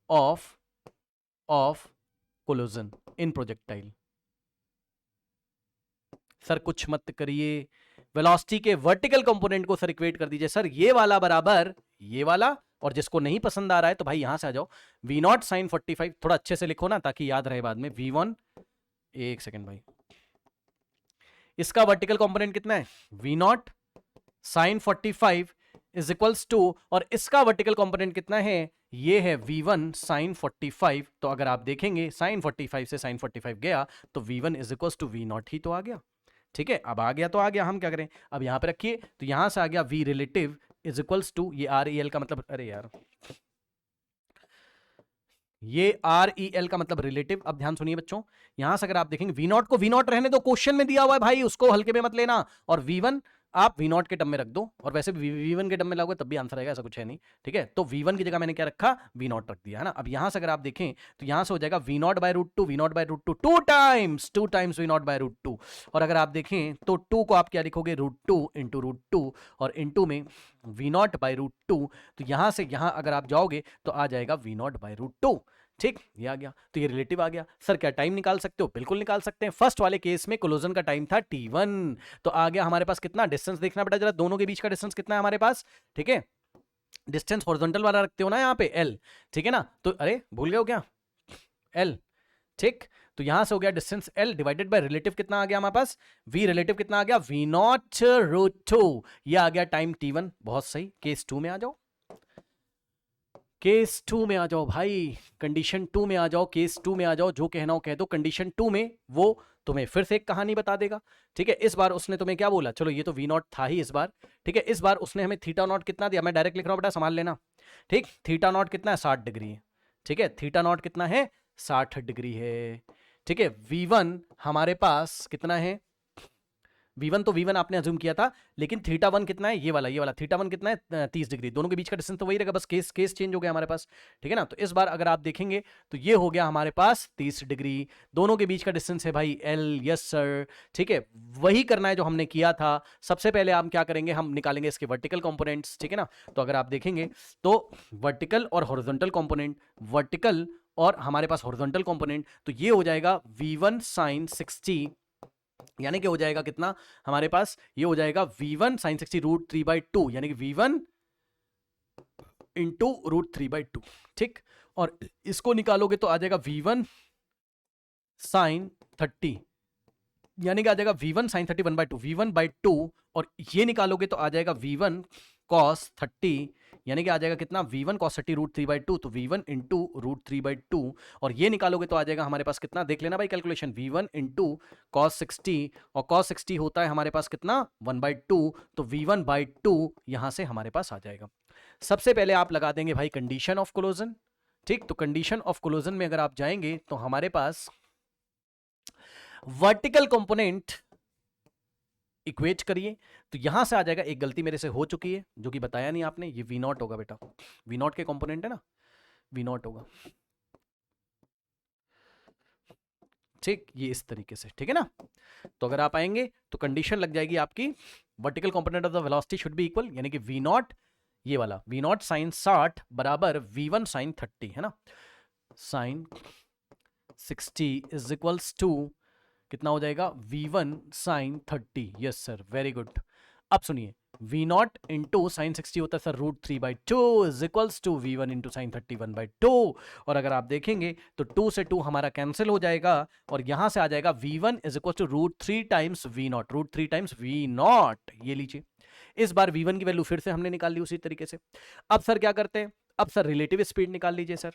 of collision in projectile. Sir कुछ मत करिए, वेलोसिटी के वर्टिकल कंपोनेंट को सर इक्वेट कर दीजिए। सर ये वाला बराबर ये वाला और जिसको नहीं पसंद आ रहा है तो भाई यहां से आ जाओ, V0 sin 45, थोड़ा अच्छे से लिखो ना ताकि याद रहे बाद में। V1, एक सेकेंड भाई, इसका वर्टिकल कंपोनेंट कितना है, V0 sin 45 is equals to, और इसका वर्टिकल कंपोनेंट कितना है, ये है V1 sin 45। तो अगर आप देखेंगे sin 45 से sin 45 गया तो V1 is equals to V0 ही तो आ गया। ठीक है, अब आ गया तो आ गया, हम क्या करें, अब यहां पे रखिए, तो यहां से आ गया V relative is equals to, ये REL का मतलब, अरे यार ये REL का मतलब रिलेटिव। अब ध्यान सुनिए बच्चों, यहां से अगर आप देखेंगे V0 को V0 रहने दो, क्वेश्चन में दिया हुआ है भाई, उसको हल्के में मत लेना, और V1 आप V0 के टर्म में रख दो, और वैसे भी V1 के टर्म में लाओगे तब भी आंसर आएगा, ऐसा कुछ है नहीं। ठीक है, तो V1 की जगह मैंने क्या रखा, V0 रख दिया है ना। अब यहां से अगर आप देखें तो यहां से हो जाएगा V0 by root two, V0 by root two, two times V0 by root two, और अगर आप देखें तो 2 को आप क्या लिखोगे, √2 इंटू √2, और इंटू में V0 बाय रूट टू, तो यहां से यहां अगर आप जाओगे तो आ जाएगा V0 बाय रूट टू। ठीक, ये आ गया, तो ये रिलेटिव आ गया। सर क्या टाइम निकाल सकते हो, बिल्कुल निकाल सकते हैं। फर्स्ट वाले केस में कोलोजन का टाइम था T1, तो आ गया हमारे पास कितना, डिस्टेंस देखना बेटा जरा, दोनों के बीच का डिस्टेंस कितना है हमारे पास। ठीक है, डिस्टेंस हॉरिजॉन्टल वाला रखते हो ना यहाँ पे L, ठीक है ना, तो अरे भूल गए हो क्या, L। ठीक, तो यहां से हो गया distance L divided by relative कितना आ गया हमारे पास, V रिलेटिव कितना आ गया, V0 √2, ये आ गया टाइम T1। बहुत सही, केस 2 में आ जाओ, केस 2 में आ जाओ भाई, कंडीशन 2 में आ जाओ, केस 2 में आ जाओ, जो कहना हो कह दो। कंडीशन 2 में वो तुम्हें फिर से एक कहानी बता देगा। ठीक है, इस बार उसने तुम्हें क्या बोला, चलो ये तो V0 था ही इस बार। ठीक है, इस बार उसने हमें θ0 कितना दिया, मैं डायरेक्ट लिख रहा हूं बेटा, संभाल लेना। ठीक, θ0 कितना है, 60 डिग्री है। ठीक है, θ0 कितना है, 60 डिग्री है। ठीक है, V1 हमारे पास कितना है, V1 तो V1 आपने अज्यूम किया था, लेकिन θ1 कितना है, ये वाला θ1 कितना है, 30 डिग्री। दोनों के बीच का डिस्टेंस तो वही रहेगा, बस केस चेंज हो गया हमारे पास। ठीक है ना, तो इस बार अगर आप देखेंगे तो ये हो गया हमारे पास 30 डिग्री, दोनों के बीच का डिस्टेंस है भाई L। यस सर, ठीक है, वही करना है जो हमने किया था। सबसे पहले हम क्या करेंगे, हम निकालेंगे इसके वर्टिकल कंपोनेंट्स। ठीक है ना, तो अगर आप देखेंगे तो वर्टिकल और हॉरिजॉन्टल कंपोनेंट, वर्टिकल और हमारे पास हॉरिजॉन्टल कंपोनेंट, तो ये हो जाएगा V1 sin 60, यानी कि हो जाएगा कितना हमारे पास, ये हो जाएगा V1 sin 60 √3/2, यानी कि V1 इंटू √3/2। ठीक, और इसको निकालोगे तो आ जाएगा V1 sin 30, यानी कि आ जाएगा V1 sin 30 1/2, V1/2, और ये निकालोगे तो आ जाएगा V1 cos 30, यानी कि आ जाएगा कितना, V1 cos 30 √3/2, तो V1 इंटू √3/2, और ये निकालोगे तो आ जाएगा हमारे पास कितना, देख लेना भाई कैलकुलेशन, V1 इंटू cos 60, और cos 60 होता है हमारे पास कितना, 1/2, तो V1/2 यहां से हमारे पास आ जाएगा। सबसे पहले आप लगा देंगे भाई कंडीशन ऑफ कोलोजन। ठीक, तो कंडीशन ऑफ कोलोजन में अगर आप जाएंगे तो हमारे पास वर्टिकल कंपोनेंट इक्वेट करिए, तो यहां से आ जाएगा, एक गलती मेरे से हो चुकी है जो कि बताया नहीं आपने, ये V0 होगा बेटा, V0 के कंपोनेंट है ना, V0 होगा। ठीक, ये इस तरीके से, ठीक है ना। तो अगर आप आएंगे तो कंडीशन लग जाएगी आपकी, vertical component of the velocity should be equal, यानी कि V0, ये वाला V0 sin 60 बराबर V1 sin 30, है ना, sin 60 इज इक्वल्स टू कितना हो जाएगा, V1 sin 30। Yes sir, very good. अब सुनिए, V0 इंटू साइन 60 होता है sir √3/2 is equals to V1 into sine 30 1/2, और अगर आप देखेंगे तो 2 से 2 हमारा कैंसिल हो जाएगा, और यहां से आ जाएगा V1 is equal to √3 times V0, √3 times V0, ये लीजिए। इस बार V1 की वैल्यू फिर से हमने निकाल ली उसी तरीके से। अब सर क्या करते हैं, अब सर रिलेटिव स्पीड निकाल लीजिए सर,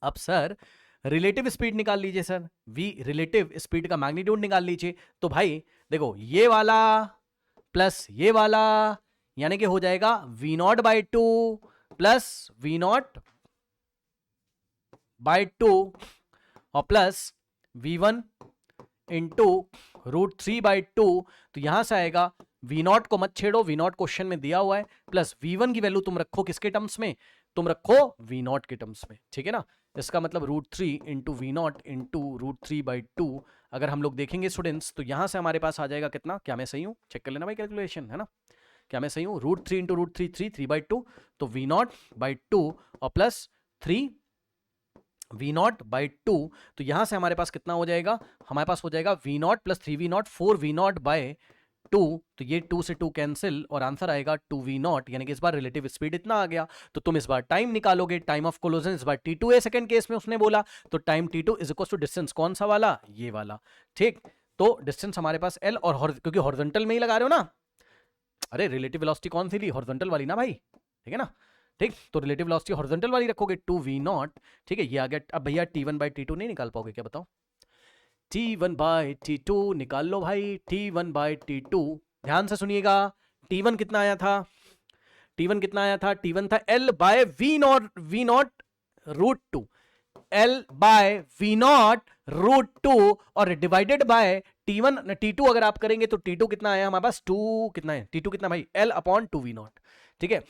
अब सर रिलेटिव स्पीड निकाल लीजिए सर, V रिलेटिव स्पीड का मैग्नीट्यूड निकाल लीजिए। तो भाई देखो, ये वाला प्लस ये वाला, यानी कि हो जाएगा V0/2 प्लस V0/2 और प्लस V1 इंटू √3/2, तो यहां से आएगा, V0 को मत छेड़ो, V0 क्वेश्चन में दिया हुआ है, प्लस V1 की वैल्यू तुम रखो किसके टर्म्स में, तुम रखो V0 के टर्म्स में। ठीक है ना, इसका मतलब √3 इंटू V0 इंटू √3/2। अगर हम लोग देखेंगे स्टूडेंट्स तो यहां से हमारे पास आ जाएगा कितना, क्या मैं सही हूं, चेक कर लेना भाई कैलकुलेशन, है ना, क्या मैं सही हूं, √3 इंटू √3 3/2, तो V0/2 और प्लस 3 V0/2, तो यहां से हमारे पास कितना हो जाएगा, हमारे पास हो जाएगा V0 प्लस 3V0 4V0/2, 2, तो ये 2 से 2 कैंसिल और आंसर आएगा 2v0, यानी कि इस बार रिलेटिव स्पीड इतना आ गया। तो तुम इस बार टाइम निकालोगे, टाइम ऑफ कोलिजन इस बार t2 है, सेकंड केस में उसने बोला, तो time t2 is equal to distance कौन सा वाला, ये वाला, ठीक। तो डिस्टेंस हमारे पास l, और क्योंकि हॉरिजॉन्टल में ही लगा रहे हो ना, अरे रिलेटिव वेलोसिटी कौन सी ली, हॉरिजॉन्टल वाली ना भाई, ठीक है ना, ठीक। तो रिलेटिव वेलोसिटी हॉरिजॉन्टल वाली रखोगे, 2v0, ठीक है, ये आ गया। अब भैया t1/t2 नहीं निकाल पाओगे क्या, बताओ, t1/t2 निकाल लो भाई, t1/t2, ध्यान से सुनिएगा, t1 कितना आया था, t1 कितना आया था, t1 था l/v0 l/v0 और डिवाइडेड बाय t1 t2 अगर आप करेंगे तो t2 कितना आया हमारे पास, 2 कितना है, t2 कितना भाई, l/2v0, ठीक है,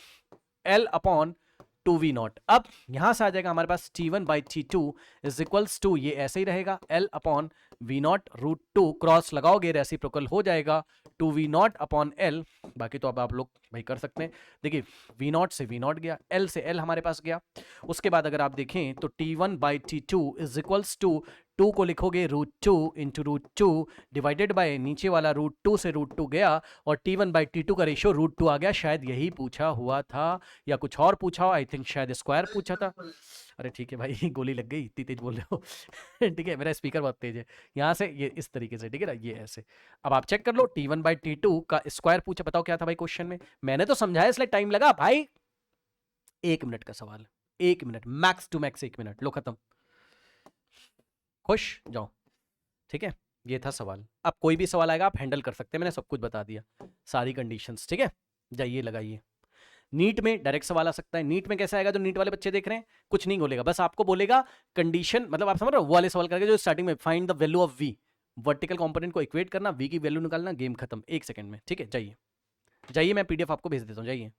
l/2v0। अब यहां से आ जाएगा हमारे पास t1/t2 इज इक्वल्स टू, ये ऐसे ही रहेगा, l/v0√2, क्रॉस लगाओगे रेसिप्रोकल हो जाएगा 2v0/l, बाकी तो अब आप लोग भाई कर सकते हैं। देखिए v0 से v0 गया, l से l हमारे पास गया। उसके बाद अगर आप देखें तो t1/t2 इज इक्वल्स टू, 2 को लिखोगे √2 इंटू √2 डिवाइडेड बाय नीचे वाला √2 से √2 गया, और t1/t2 का रेशियो √2 आ गया। शायद यही पूछा हुआ था या कुछ और पूछा हो, आई थिंक शायद स्क्वायर पूछा था। अरे ठीक है भाई, गोली लग गई, इतनी तेज बोल रहे हो ठीक है, मेरा स्पीकर बहुत तेज है, यहाँ से ये इस तरीके से, ठीक है ना, ये ऐसे। अब आप चेक कर लो, t1/t2 का स्क्वायर पूछा, बताओ क्या था भाई क्वेश्चन में, मैंने तो समझाया इसलिए टाइम लगा भाई, 1 मिनट का सवाल, 1 minute max to max, 1 minute, लो खत्म, खुश जाओ, ठीक है, ये था सवाल। अब कोई भी सवाल आएगा आप हैंडल कर सकते हैं, मैंने सब कुछ बता दिया, सारी कंडीशंस, ठीक है, जाइए लगाइए। नीट में डायरेक्ट सवाल आ सकता है, नीट में कैसे आएगा, जो नीट वाले बच्चे देख रहे हैं, कुछ नहीं बोलेगा, बस आपको बोलेगा कंडीशन, मतलब आप समझ रहे हो, वो वाले सवाल करके जो स्टार्टिंग में find the value of V, vertical component को इक्वेट करना, वी की वैल्यू निकालना, गेम खत्म 1 सेकंड में, ठीक है, जाइए जाइए, मैं पीडीएफ आपको भेज देता हूँ, जाइए।